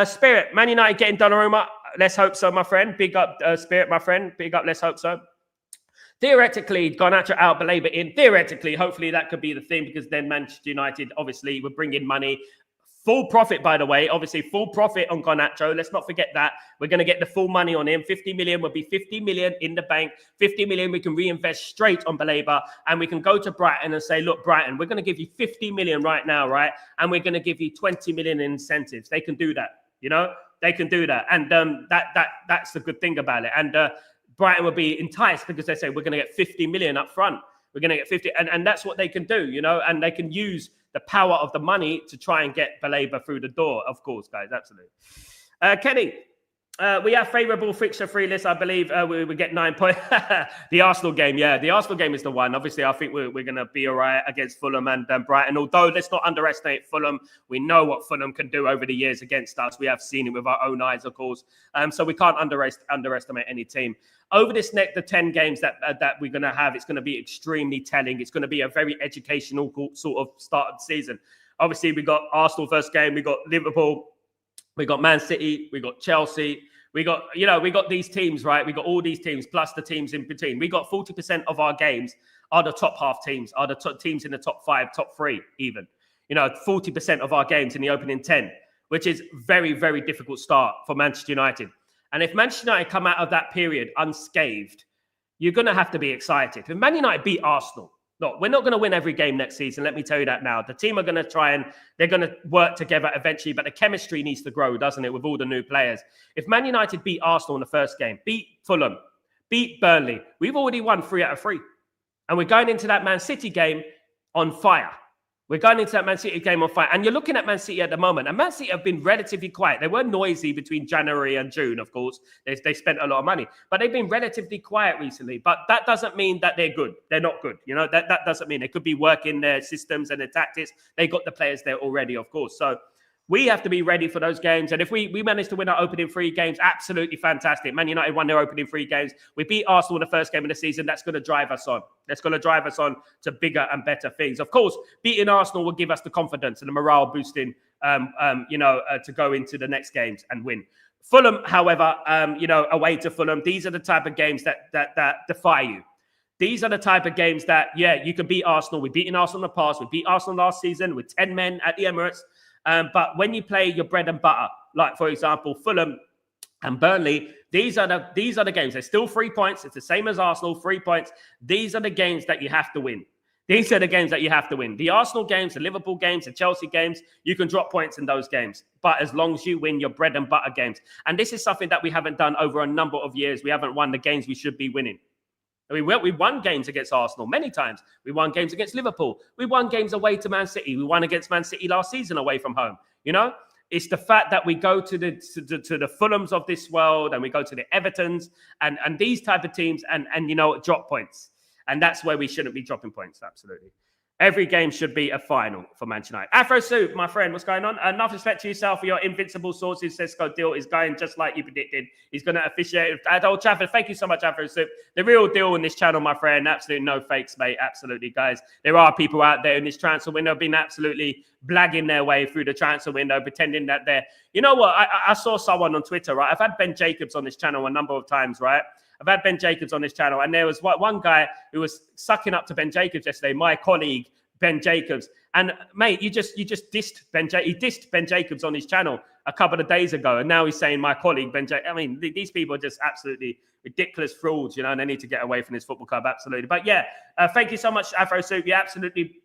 Spirit, Man United getting Donnarumma. Let's hope so, my friend. Big up, Spirit, my friend. Big up, let's hope so. Theoretically, Garnacho out, Baleba in. Theoretically, hopefully that could be the thing because then Manchester United obviously would bring in money. Full profit, by the way. Obviously, full profit on Garnacho. Let's not forget that. We're going to get the full money on him. 50 million will be 50 million in the bank. 50 million we can reinvest straight on Baleba. And we can go to Brighton and say, look, Brighton, we're going to give you 50 million right now, right? And we're going to give you 20 million in incentives. They can do that, They can do that. And that's the good thing about it. And Brighton will be enticed because they say, we're going to get 50 million up front. We're going to get 50. And that's what they can do, and they can use the power of the money to try and get Baleba through the door, of course, guys. Absolutely. Kenny, we have favourable fixture-free list. I believe we get 9 points. The Arsenal game, yeah. The Arsenal game is the one. Obviously, I think we're going to be all right against Fulham and Brighton. Although, let's not underestimate Fulham. We know what Fulham can do over the years against us. We have seen it with our own eyes, of course. So we can't underestimate any team. Over the 10 games that we're going to have, it's going to be extremely telling. It's going to be a very educational sort of start of the season. Obviously, we got Arsenal first game. We got Liverpool. We got Man City. We got Chelsea. We got these teams, right? We got all these teams plus the teams in between. We got 40% of our games are the top half teams, are the teams in the top 5, top 3 even. 40% of our games in the opening 10, which is very, very difficult start for Manchester United. And if Manchester United come out of that period unscathed, you're going to have to be excited. If Man United beat Arsenal, Look, we're not going to win every game next season. Let me tell you that now. The team are going to they're going to work together eventually, but the chemistry needs to grow, doesn't it, with all the new players? If Man United beat Arsenal in the first game, beat Fulham, beat Burnley, we've already won 3 out of 3. And we're going into that Man City game on fire. We're going into that Man City game on fire. And you're looking at Man City at the moment. And Man City have been relatively quiet. They were noisy between January and June, of course. They spent a lot of money. But they've been relatively quiet recently. But that doesn't mean that they're good. They're not good. You know, that doesn't mean they could be working their systems and their tactics. They got the players there already, of course. So we have to be ready for those games. And if we manage to win our opening 3 games, absolutely fantastic. Man United won their opening 3 games. We beat Arsenal in the first game of the season. That's going to drive us on. That's going to drive us on to bigger and better things. Of course, beating Arsenal will give us the confidence and the morale boosting, to go into the next games and win. Fulham, however, away to Fulham, these are the type of games that defy you. These are the type of games that, you can beat Arsenal. We've beaten Arsenal in the past. We beat Arsenal last season with 10 men at the Emirates. But when you play your bread and butter, like, for example, Fulham and Burnley, these are the games. They're still 3 points. It's the same as Arsenal, 3 points. These are the games that you have to win. These are the games that you have to win. The Arsenal games, the Liverpool games, the Chelsea games, you can drop points in those games. But as long as you win your bread and butter games. And this is something that we haven't done over a number of years. We haven't won the games we should be winning. We won games against Arsenal many times. We won games against Liverpool. We won games away to Man City. We won against Man City last season away from home. You know, it's the fact that we go to the Fulhams of this world and we go to the Evertons and these type of teams and drop points. And that's where we shouldn't be dropping points. Absolutely. Every game should be a final for Manchester United. Afro Soup, my friend, what's going on? Enough respect to yourself for your invincible sources. Cesco deal is going just like you predicted. He's going to officiate at Old Trafford. Thank you so much, Afro Soup. The real deal in this channel, my friend. Absolutely no fakes, mate. Absolutely, guys. There are people out there in this transfer window being absolutely blagging their way through the transfer window, pretending that they're... You know what? I saw someone on Twitter, right? I've had Ben Jacobs on this channel a number of times, right? I've had Ben Jacobs on this channel, and there was one guy who was sucking up to Ben Jacobs yesterday, my colleague, Ben Jacobs. And mate, you just dissed Ben Jacobs. He dissed Ben Jacobs on his channel a couple of days ago, and now he's saying my colleague Ben Jacobs. I mean, these people are just absolutely ridiculous frauds, and they need to get away from this football club, absolutely. But yeah, thank you so much, Afro Soup. You're absolutely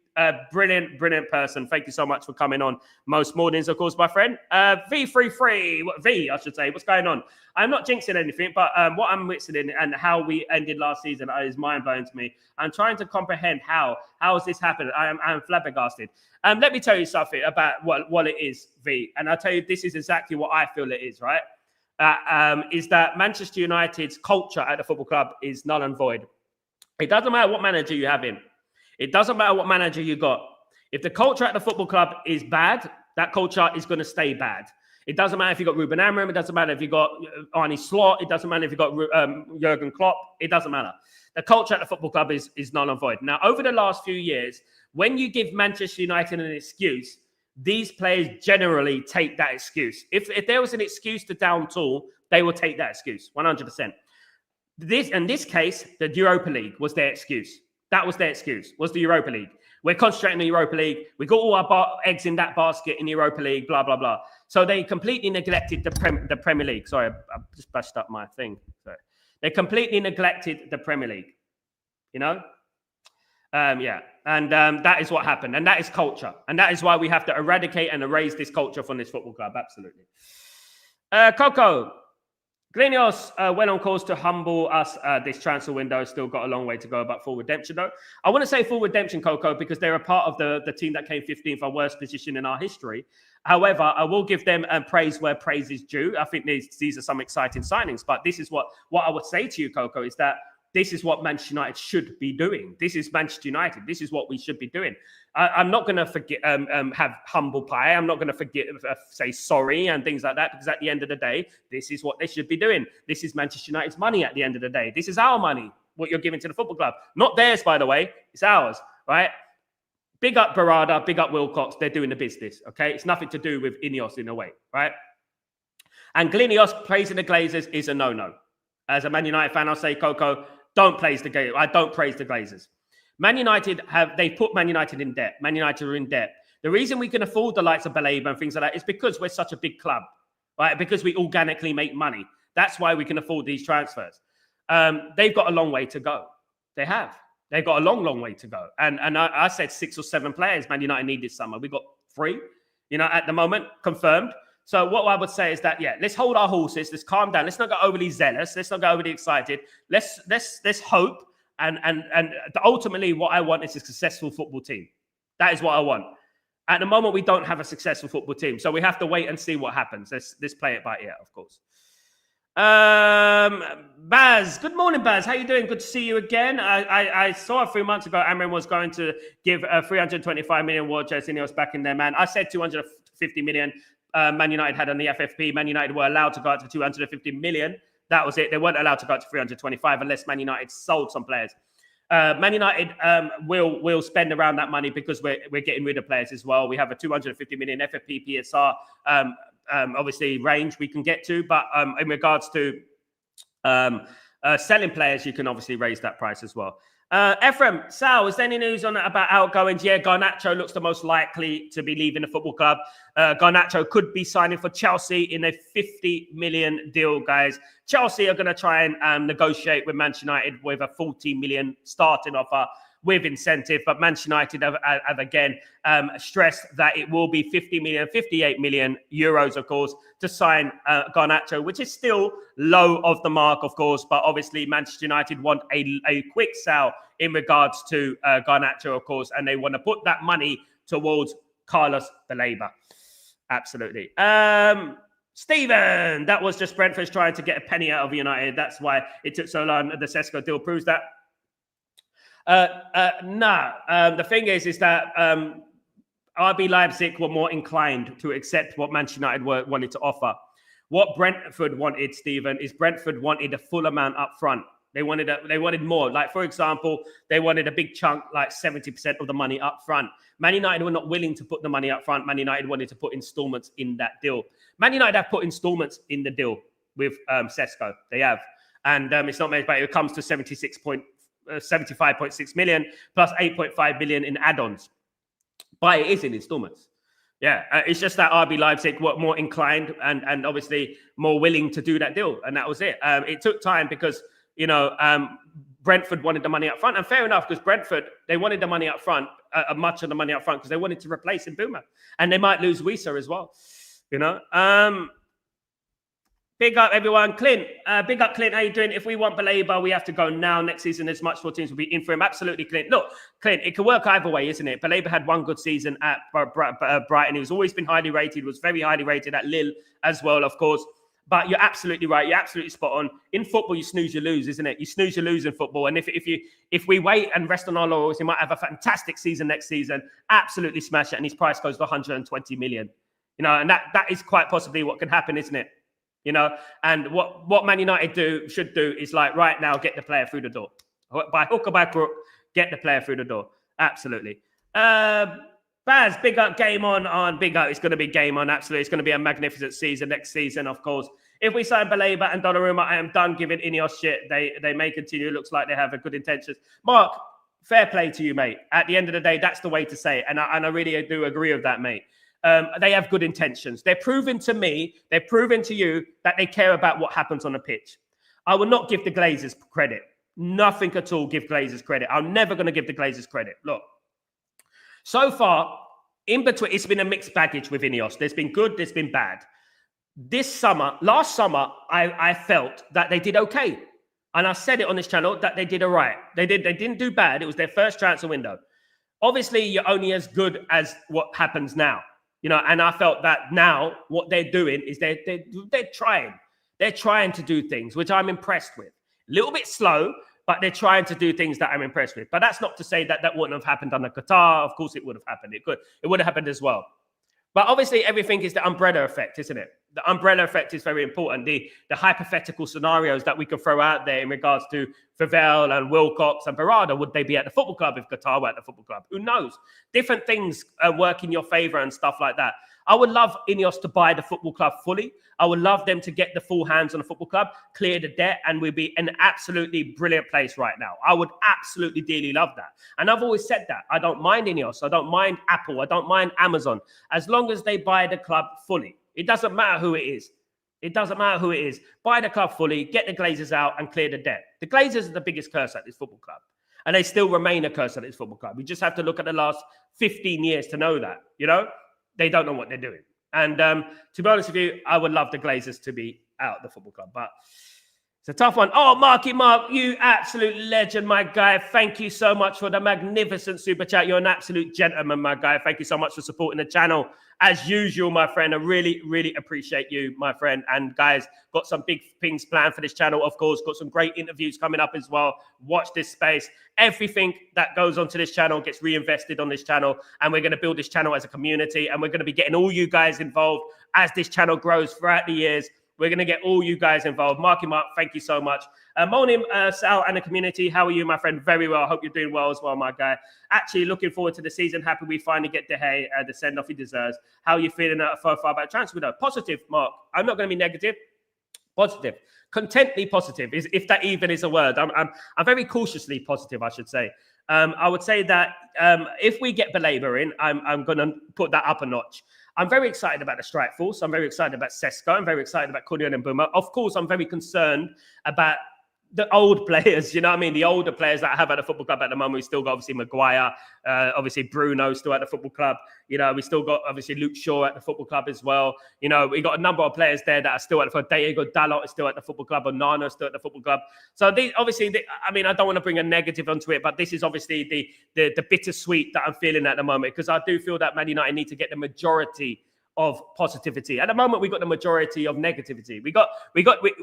brilliant person. Thank you so much for coming on most mornings, of course, my friend. V33, I should say. What's going on? I'm not jinxing anything, but what I'm witnessing and how we ended last season is mind-blowing to me. I'm trying to comprehend how has this happened. I'm flabbergasted. Let me tell you something about what it is, V. And I'll tell you, this is exactly what I feel it is, right? Is that Manchester United's culture at the football club is null and void. It doesn't matter what manager you have in. It doesn't matter what manager you got. If the culture at the football club is bad, that culture is going to stay bad. It doesn't matter if you got Ruben Amorim. It doesn't matter if you got Arne Slot. It doesn't matter if you got Jurgen Klopp. It doesn't matter. The culture at the football club is null and void. Now, over the last few years, when you give Manchester United an excuse, these players generally take that excuse. If there was an excuse to down tool, they will take that excuse, 100%. In this case, the Europa League was their excuse. That was their excuse, was the Europa League. We're concentrating on the Europa League. We got all our eggs in that basket in the Europa League, blah, blah, blah. So they completely neglected the Premier League. Sorry, I just bashed up my thing. Sorry. They completely neglected the Premier League, Yeah. And that is what happened. And that is culture. And that is why we have to eradicate and erase this culture from this football club. Absolutely. Coco. Glenios went on course to humble us. This transfer window has still got a long way to go about full redemption, though. I want to say full redemption, Coco, because they're a part of the team that came 15th, our worst position in our history. However, I will give them praise where praise is due. I think these are some exciting signings. But this is what I would say to you, Coco, is that this is what Manchester United should be doing. This is Manchester United. This is what we should be doing. I'm not going to forget, have humble pie. I'm not going to forget, say sorry and things like that, because at the end of the day, this is what they should be doing. This is Manchester United's money at the end of the day. This is our money, what you're giving to the football club. Not theirs, by the way. It's ours, right? Big up Barada, big up Wilcox. They're doing the business, okay? It's nothing to do with Ineos in a way, right? And Glenios praising the Glazers is a no-no. As a Man United fan, I'll say, Coco, don't praise the Glazers. I don't praise the Glazers. Man United they put Man United in debt. Man United are in debt. The reason we can afford the likes of Baleba and things like that is because we're such a big club, right? Because we organically make money. That's why we can afford these transfers. They've got a long way to go. They have. They've got a long, long way to go. And I said 6 or 7 players Man United need this summer. We got 3, at the moment, confirmed. So what I would say is that, let's hold our horses. Let's calm down. Let's not get overly zealous. Let's not get overly excited. Let's hope. And ultimately, what I want is a successful football team. That is what I want. At the moment, we don't have a successful football team. So we have to wait and see what happens. Let's play it by ear, of course. Baz, good morning, Baz. How you doing? Good to see you again. I saw a few months ago Amrin was going to give 325 million war chest Ineos back in there, man. I said 250 million. Man United had on the FFP. Man United were allowed to go up to 250 million. That was it. They weren't allowed to go up to 325 unless Man United sold some players. Man United will spend around that money because we're getting rid of players as well. We have a 250 million FFP PSR obviously range we can get to, but in regards to selling players, you can obviously raise that price as well. Ephraim, Sal, is there any news on about outgoings? Yeah, Garnacho looks the most likely to be leaving the football club. Garnacho could be signing for Chelsea in a 50 million deal, guys. Chelsea are going to try and negotiate with Manchester United with a 40 million starting offer with incentive, but Manchester United have again stressed that it will be 58 million euros, of course, to sign Garnacho, which is still low of the mark, of course, but obviously Manchester United want a quick sell in regards to Garnacho, of course, and they want to put that money towards Carlos Baleba. Absolutely. Stephen, that was just Brentford trying to get a penny out of United. That's why it took so long. The Cesco deal proves that. The thing is that RB Leipzig were more inclined to accept what Manchester United wanted to offer. What Brentford wanted, Stephen, is Brentford wanted a full amount up front. They wanted more. Like, for example, they wanted a big chunk, like 70% of the money up front. Man United were not willing to put the money up front. Man United wanted to put installments in that deal. Man United have put installments in the deal with Cesco. They have. And it's not made, but it comes to 75.6 million plus 8.5 million in add-ons. But it is in installments. Yeah, it's just that RB Leipzig were more inclined and obviously more willing to do that deal. And that was it. It took time because, Brentford wanted the money up front. And fair enough, because Brentford, they wanted the money up front, much of the money up front, because they wanted to replace Mbuma. And they might lose Wisa as well, Big up, everyone. Clint, big up, Clint. How you doing? If we want Baleba, we have to go now. Next season, there's much more teams will be in for him. Absolutely, Clint. Look, Clint, it can work either way, isn't it? Baleba had one good season at Brighton. He was always been highly rated. Was very highly rated at Lille as well, of course. But you're absolutely right. You're absolutely spot on. In football, you snooze, you lose, isn't it? You snooze, you lose in football. And if we wait and rest on our laurels, he might have a fantastic season next season. Absolutely smash it. And his price goes to 120 million. And that is quite possibly what can happen, isn't it? And what Man United should do is, like, right now, get the player through the door. By hook or by crook, get the player through the door. Absolutely. Baz, big up, game on. Big up, it's going to be game on. Absolutely. It's going to be a magnificent season next season, of course. If we sign Baleba and Donnarumma, I am done giving Ineos shit. They may continue. It looks like they have a good intentions. Mark, fair play to you, mate. At the end of the day, that's the way to say it. And I really do agree with that, mate. They have good intentions. They're proving to me, they're proving to you that they care about what happens on the pitch. I will not give the Glazers credit. Nothing at all give Glazers credit. I'm never going to give the Glazers credit. Look, so far, in between, it's been a mixed baggage with Ineos. There's been good, there's been bad. Last summer, I felt that they did okay. And I said it on this channel that they did all right. They didn't do bad. It was their first transfer window. Obviously, you're only as good as what happens now. And I felt that now what they're doing is they're trying. They're trying to do things, which I'm impressed with. A little bit slow, but they're trying to do things that I'm impressed with. But that's not to say that wouldn't have happened under Qatar. Of course, it would have happened. It would have happened as well. But obviously, everything is the umbrella effect, isn't it? The umbrella effect is very important. The hypothetical scenarios that we can throw out there in regards to Favel and Wilcox and Barada, would they be at the football club if Qatar were at the football club? Who knows? Different things work in your favor and stuff like that. I would love Ineos to buy the football club fully. I would love them to get the full hands on the football club, clear the debt, and we'd be an absolutely brilliant place right now. I would absolutely dearly love that. And I've always said that. I don't mind Ineos. I don't mind Apple. I don't mind Amazon. As long as they buy the club fully. It doesn't matter who it is. It doesn't matter who it is. Buy the club fully, get the Glazers out and clear the debt. The Glazers are the biggest curse at this football club. And they still remain a curse at this football club. We just have to look at the last 15 years to know that, they don't know what they're doing. And to be honest with you, I would love the Glazers to be out of the football club, but it's a tough one. Oh, Marky Mark, you absolute legend, my guy. Thank you so much for the magnificent super chat. You're an absolute gentleman, my guy. Thank you so much for supporting the channel. As usual, my friend, I really, really appreciate you, my friend. And guys, got some big things planned for this channel, of course. Got some great interviews coming up as well. Watch this space. Everything that goes onto this channel gets reinvested on this channel. And we're going to build this channel as a community. And we're going to be getting all you guys involved as this channel grows throughout the years. We're going to get all you guys involved. Marky Mark, thank you so much. Morning, Sal and the community. How are you, my friend? Very well. I hope you're doing well as well, my guy. Actually, looking forward to the season. Happy we finally get De Gea, the send-off he deserves. How are you feeling so far about transfer window? Positive, Mark. I'm not going to be negative. Positive. Contently positive, if that even is a word. I'm very cautiously positive, I should say. I would say that if we get Baleba in, I'm going to put that up a notch. I'm very excited about the strike force. I'm very excited about Cesco. I'm very excited about Cunha and Mbeumo. Of course, I'm very concerned about the old players, the older players that I have at the football club at the moment. We still got obviously Maguire, obviously Bruno still at the football club. We still got obviously Luke Shaw at the football club as well. We got a number of players there that are still at the football club. Diego Dalot is still at the football club, and Nana is still at the football club. So I don't want to bring a negative onto it, but this is obviously the bittersweet that I'm feeling at the moment, because I do feel that Man United need to get the majority of positivity. At the moment, we got the majority of negativity.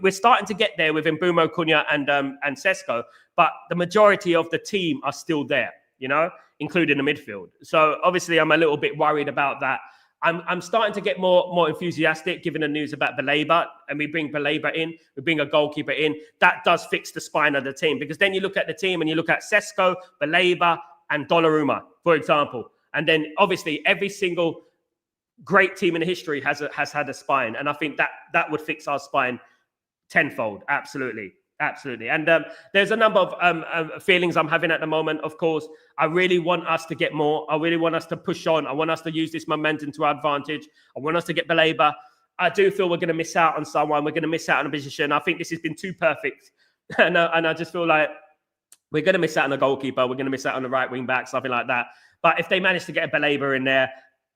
We're starting to get there with Mbeumo, Cunha, and Cesco, but the majority of the team are still there, including the midfield. So obviously, I'm a little bit worried about that. I'm starting to get more enthusiastic given the news about Baleba, and we bring Baleba in, we bring a goalkeeper in. That does fix the spine of the team, because then you look at the team and you look at Cesco, Baleba, and Donnarumma, for example, and then obviously every single great team in history has had a spine, and I think that would fix our spine tenfold. Absolutely. And there's a number of feelings I'm having at the moment. Of course, I really want us to get more. I really want us to push on. I want us to use this momentum to our advantage. I want us to get Baleba. I do feel we're going to miss out on someone. We're going to miss out on a position. I think this has been too perfect, and I just feel like we're going to miss out on a goalkeeper. We're going to miss out on the right wing back, something like that. But if they manage to get a Baleba in there,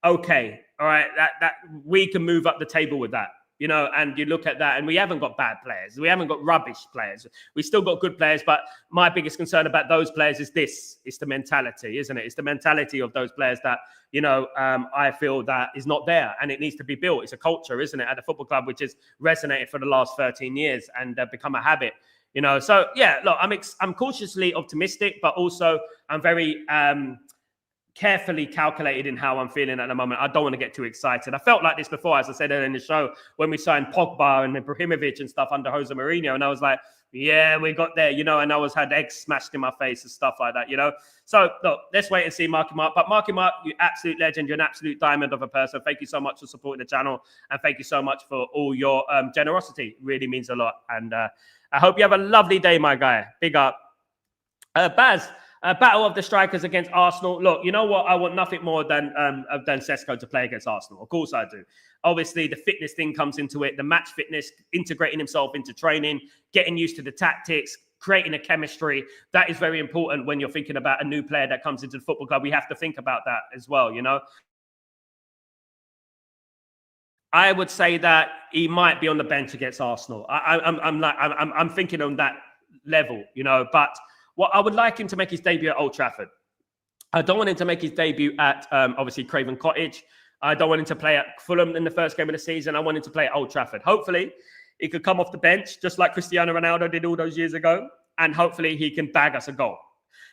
okay, all right, that we can move up the table with that, and you look at that, and we haven't got bad players. We haven't got rubbish players. We still got good players, but my biggest concern about those players is this. It's the mentality, isn't it? It's the mentality of those players that, I feel that is not there, and it needs to be built. It's a culture, isn't it, at the football club, which has resonated for the last 13 years and become a habit, So, yeah, look, I'm cautiously optimistic, but also I'm very carefully calculated in how I'm feeling at the moment. I don't want to get too excited. I felt like this before, as I said in the show, when we signed Pogba and Ibrahimovic and stuff under Jose Mourinho, and I was like, yeah, we got there, and I had eggs smashed in my face and stuff like that, So, look, let's wait and see, Marky Mark. But Marky Mark, you absolute legend. You're an absolute diamond of a person. Thank you so much for supporting the channel, and thank you so much for all your generosity. It really means a lot. And I hope you have a lovely day, my guy. Big up. Baz. Battle of the strikers against Arsenal. Look, you know what? I want nothing more than Cesco to play against Arsenal. Of course I do. Obviously, the fitness thing comes into it. The match fitness, integrating himself into training, getting used to the tactics, creating a chemistry. That is very important when you're thinking about a new player that comes into the football club. We have to think about that as well, I would say that he might be on the bench against Arsenal. I'm thinking on that level, but well, I would like him to make his debut at Old Trafford. I don't want him to make his debut at, obviously, Craven Cottage. I don't want him to play at Fulham in the first game of the season. I want him to play at Old Trafford. Hopefully, he could come off the bench, just like Cristiano Ronaldo did all those years ago, and hopefully he can bag us a goal.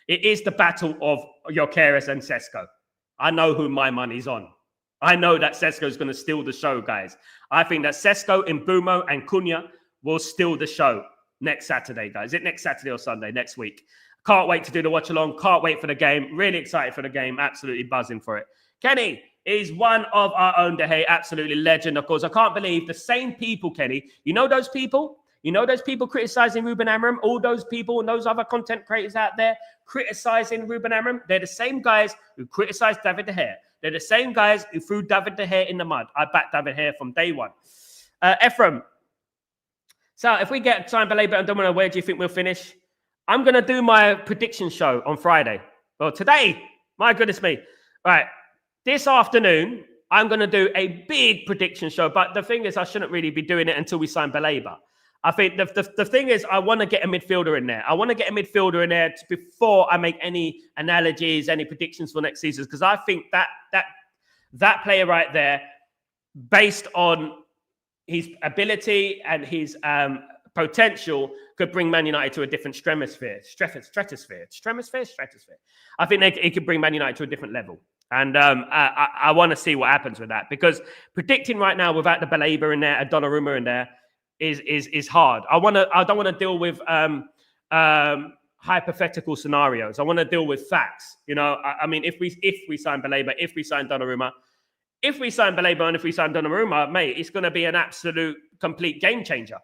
It is the battle of Gyökeres and Cesco. I know who my money's on. I know that Cesco is going to steal the show, guys. I think that Cesco, Mbeumo, and Cunha will steal the show next Saturday, guys. Is it next Saturday or Sunday? Next week. Can't wait to do the watch along. Can't wait for the game. Really excited for the game. Absolutely buzzing for it. Kenny is one of our own De Gea. Absolutely legend, of course. I can't believe the same people, Kenny. You know those people? You know those people criticizing Ruben Amorim? All those people and those other content creators out there criticizing Ruben Amorim? They're the same guys who criticized David De Gea. They're the same guys who threw David De Gea in the mud. I backed David De Gea from day one. Ephraim. So if we get signed Baleba and Domino, where do you think we'll finish? I'm going to do my prediction show on Friday. Well, today, my goodness me. All right, this afternoon, I'm going to do a big prediction show. But the thing is, I shouldn't really be doing it until we sign Baleba. I think the thing is, I want to get a midfielder in there. I want to get a midfielder in there before I make any analogies, any predictions for next season. Because I think that player right there, based on his ability and his potential, could bring Man United to a different stratosphere. I think it could bring Man United to a different level. And I want to see what happens with that, because predicting right now without the Baleba in there, a Donnarumma in there, is hard. I don't want to deal with hypothetical scenarios. I want to deal with facts. You know, I mean, if we sign Baleba, if we sign Donnarumma, if we sign Baleba and if we sign Donnarumma, mate, it's going to be an absolute complete game changer.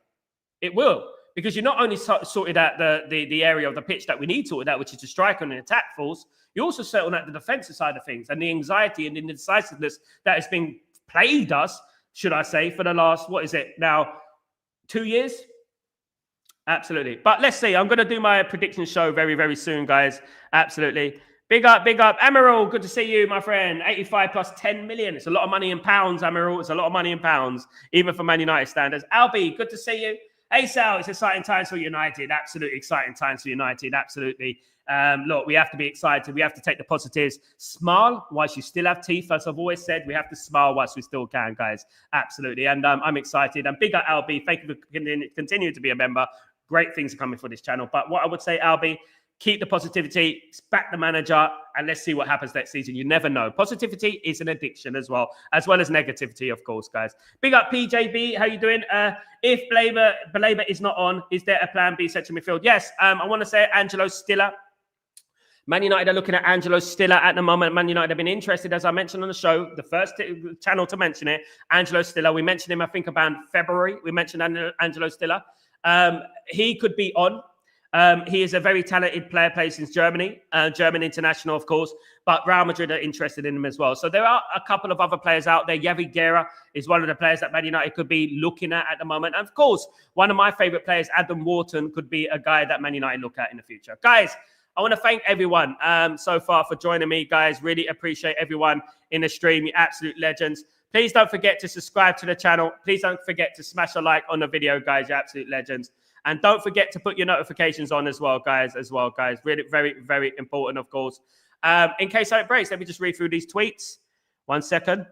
It will, because you not only sorted out the area of the pitch that we need sorted out, which is the striker and the attack force, you also settled out the defensive side of things and the anxiety and the indecisiveness that has been plagued us, should I say, for the last, 2 years? Absolutely. But let's see. I'm going to do my prediction show very, very soon, guys. Absolutely. Big up. Amaral, good to see you, my friend. 85 plus 10 million. It's a lot of money in pounds, Amaral. It's a lot of money in pounds, even for Man United standards. Albie, good to see you. Hey, Sal, it's exciting times for United. Absolutely exciting times for United. Absolutely. Look, we have to be excited. We have to take the positives. Smile whilst you still have teeth. As I've always said, we have to smile whilst we still can, guys. Absolutely. And I'm excited. And big up, Albie. Thank you for continuing to be a member. Great things are coming for this channel. But what I would say, Albie, keep the positivity, back the manager, and let's see what happens next season. You never know. Positivity is an addiction as well as negativity, of course, guys. Big up, PJB. How you doing? If Baleba is not on, is there a plan B central midfield? Yes, I want to say Angelo Stiller. Man United are looking at Angelo Stiller at the moment. Man United have been interested, as I mentioned on the show, the first channel to mention it, Angelo Stiller. We mentioned him, I think, about February. We mentioned Angelo Stiller. He could be on. He is a very talented player, plays in Germany, German international, of course, but Real Madrid are interested in him as well. So there are a couple of other players out there. Javi Guerra is one of the players that Man United could be looking at the moment. And of course, one of my favorite players, Adam Wharton, could be a guy that Man United look at in the future. Guys, I want to thank everyone so far for joining me, guys. Really appreciate everyone in the stream. You're absolute legends. Please don't forget to subscribe to the channel. Please don't forget to smash a like on the video, guys. You're absolute legends. And don't forget to put your notifications on as well, guys. Really, very, very important, of course. In case it breaks, let me just read through these tweets. 1 second.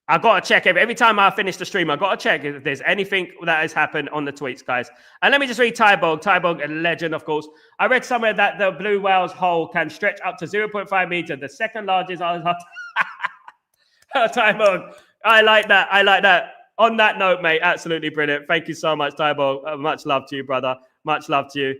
I got to check every time I finish the stream. I got to check if there's anything that has happened on the tweets, guys. And let me just read Tybog. Tybog, a legend, of course. I read somewhere that the blue whale's hole can stretch up to 0.5 meters. The second largest. Tybog, I like that. On that note, mate, absolutely brilliant. Thank you so much, Tybog. Much love to you, brother. Much love to you.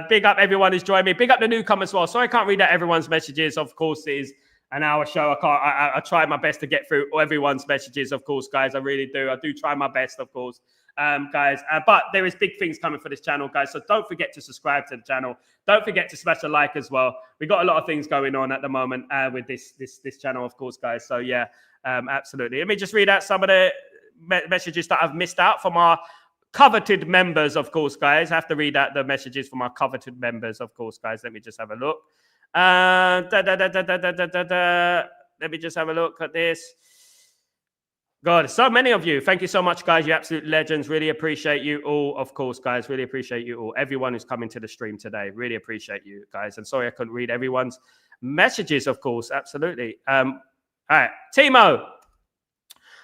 Big up everyone who's joined me. Big up the newcomers as well. Sorry I can't read out everyone's messages. Of course, it is an hour show. I try my best to get through everyone's messages, of course, guys. I really do. I do try my best, of course, guys. But there is big things coming for this channel, guys. So don't forget to subscribe to the channel. Don't forget to smash a like as well. We got a lot of things going on at the moment with this channel, of course, guys. So yeah, absolutely. Let me just read out some of the messages that I've missed out from our coveted members, of course, guys. I have to read out the messages from our coveted members, of course, guys. Let me just have a look. Let me just have a look at this. God, so many of you. Thank you so much, guys. You're absolute legends. Really appreciate you all, of course, guys. Really appreciate you all. Everyone who's coming to the stream today. Really appreciate you, guys. And sorry I couldn't read everyone's messages, of course. Absolutely. All right. Timo.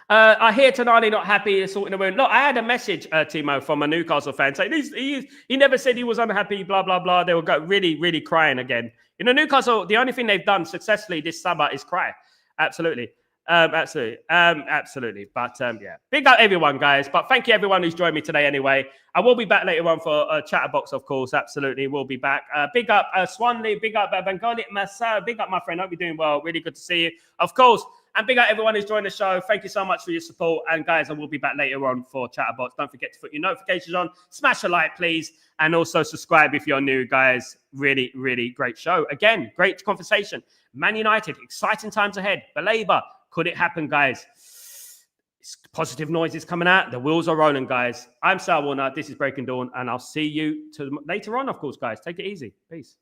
I hear Tonali not happy sorting the wound. Look, I had a message, Timo, from a Newcastle fan saying he never said he was unhappy, blah, blah, blah. They were really, really crying again. You know, Newcastle, the only thing they've done successfully this summer is cry. Absolutely. Absolutely. But yeah, big up everyone, guys. But thank you everyone who's joined me today anyway. I will be back later on for a Chatterbox, of course. Absolutely, we'll be back. Big up Swanley, big up Bengali Massa, big up my friend. Hope you're doing well. Really good to see you, of course. And big up everyone who's joined the show. Thank you so much for your support. And guys, I will be back later on for Chatterbox. Don't forget to put your notifications on. Smash a like, please. And also subscribe if you're new, guys. Really, really great show. Again, great conversation. Man United, exciting times ahead. Baleba, could it happen, guys? positive noises coming out. The wheels are rolling, guys. I'm Sal Warner. This is Breaking Dawn, and I'll see you later on, of course, guys. Take it easy. Peace.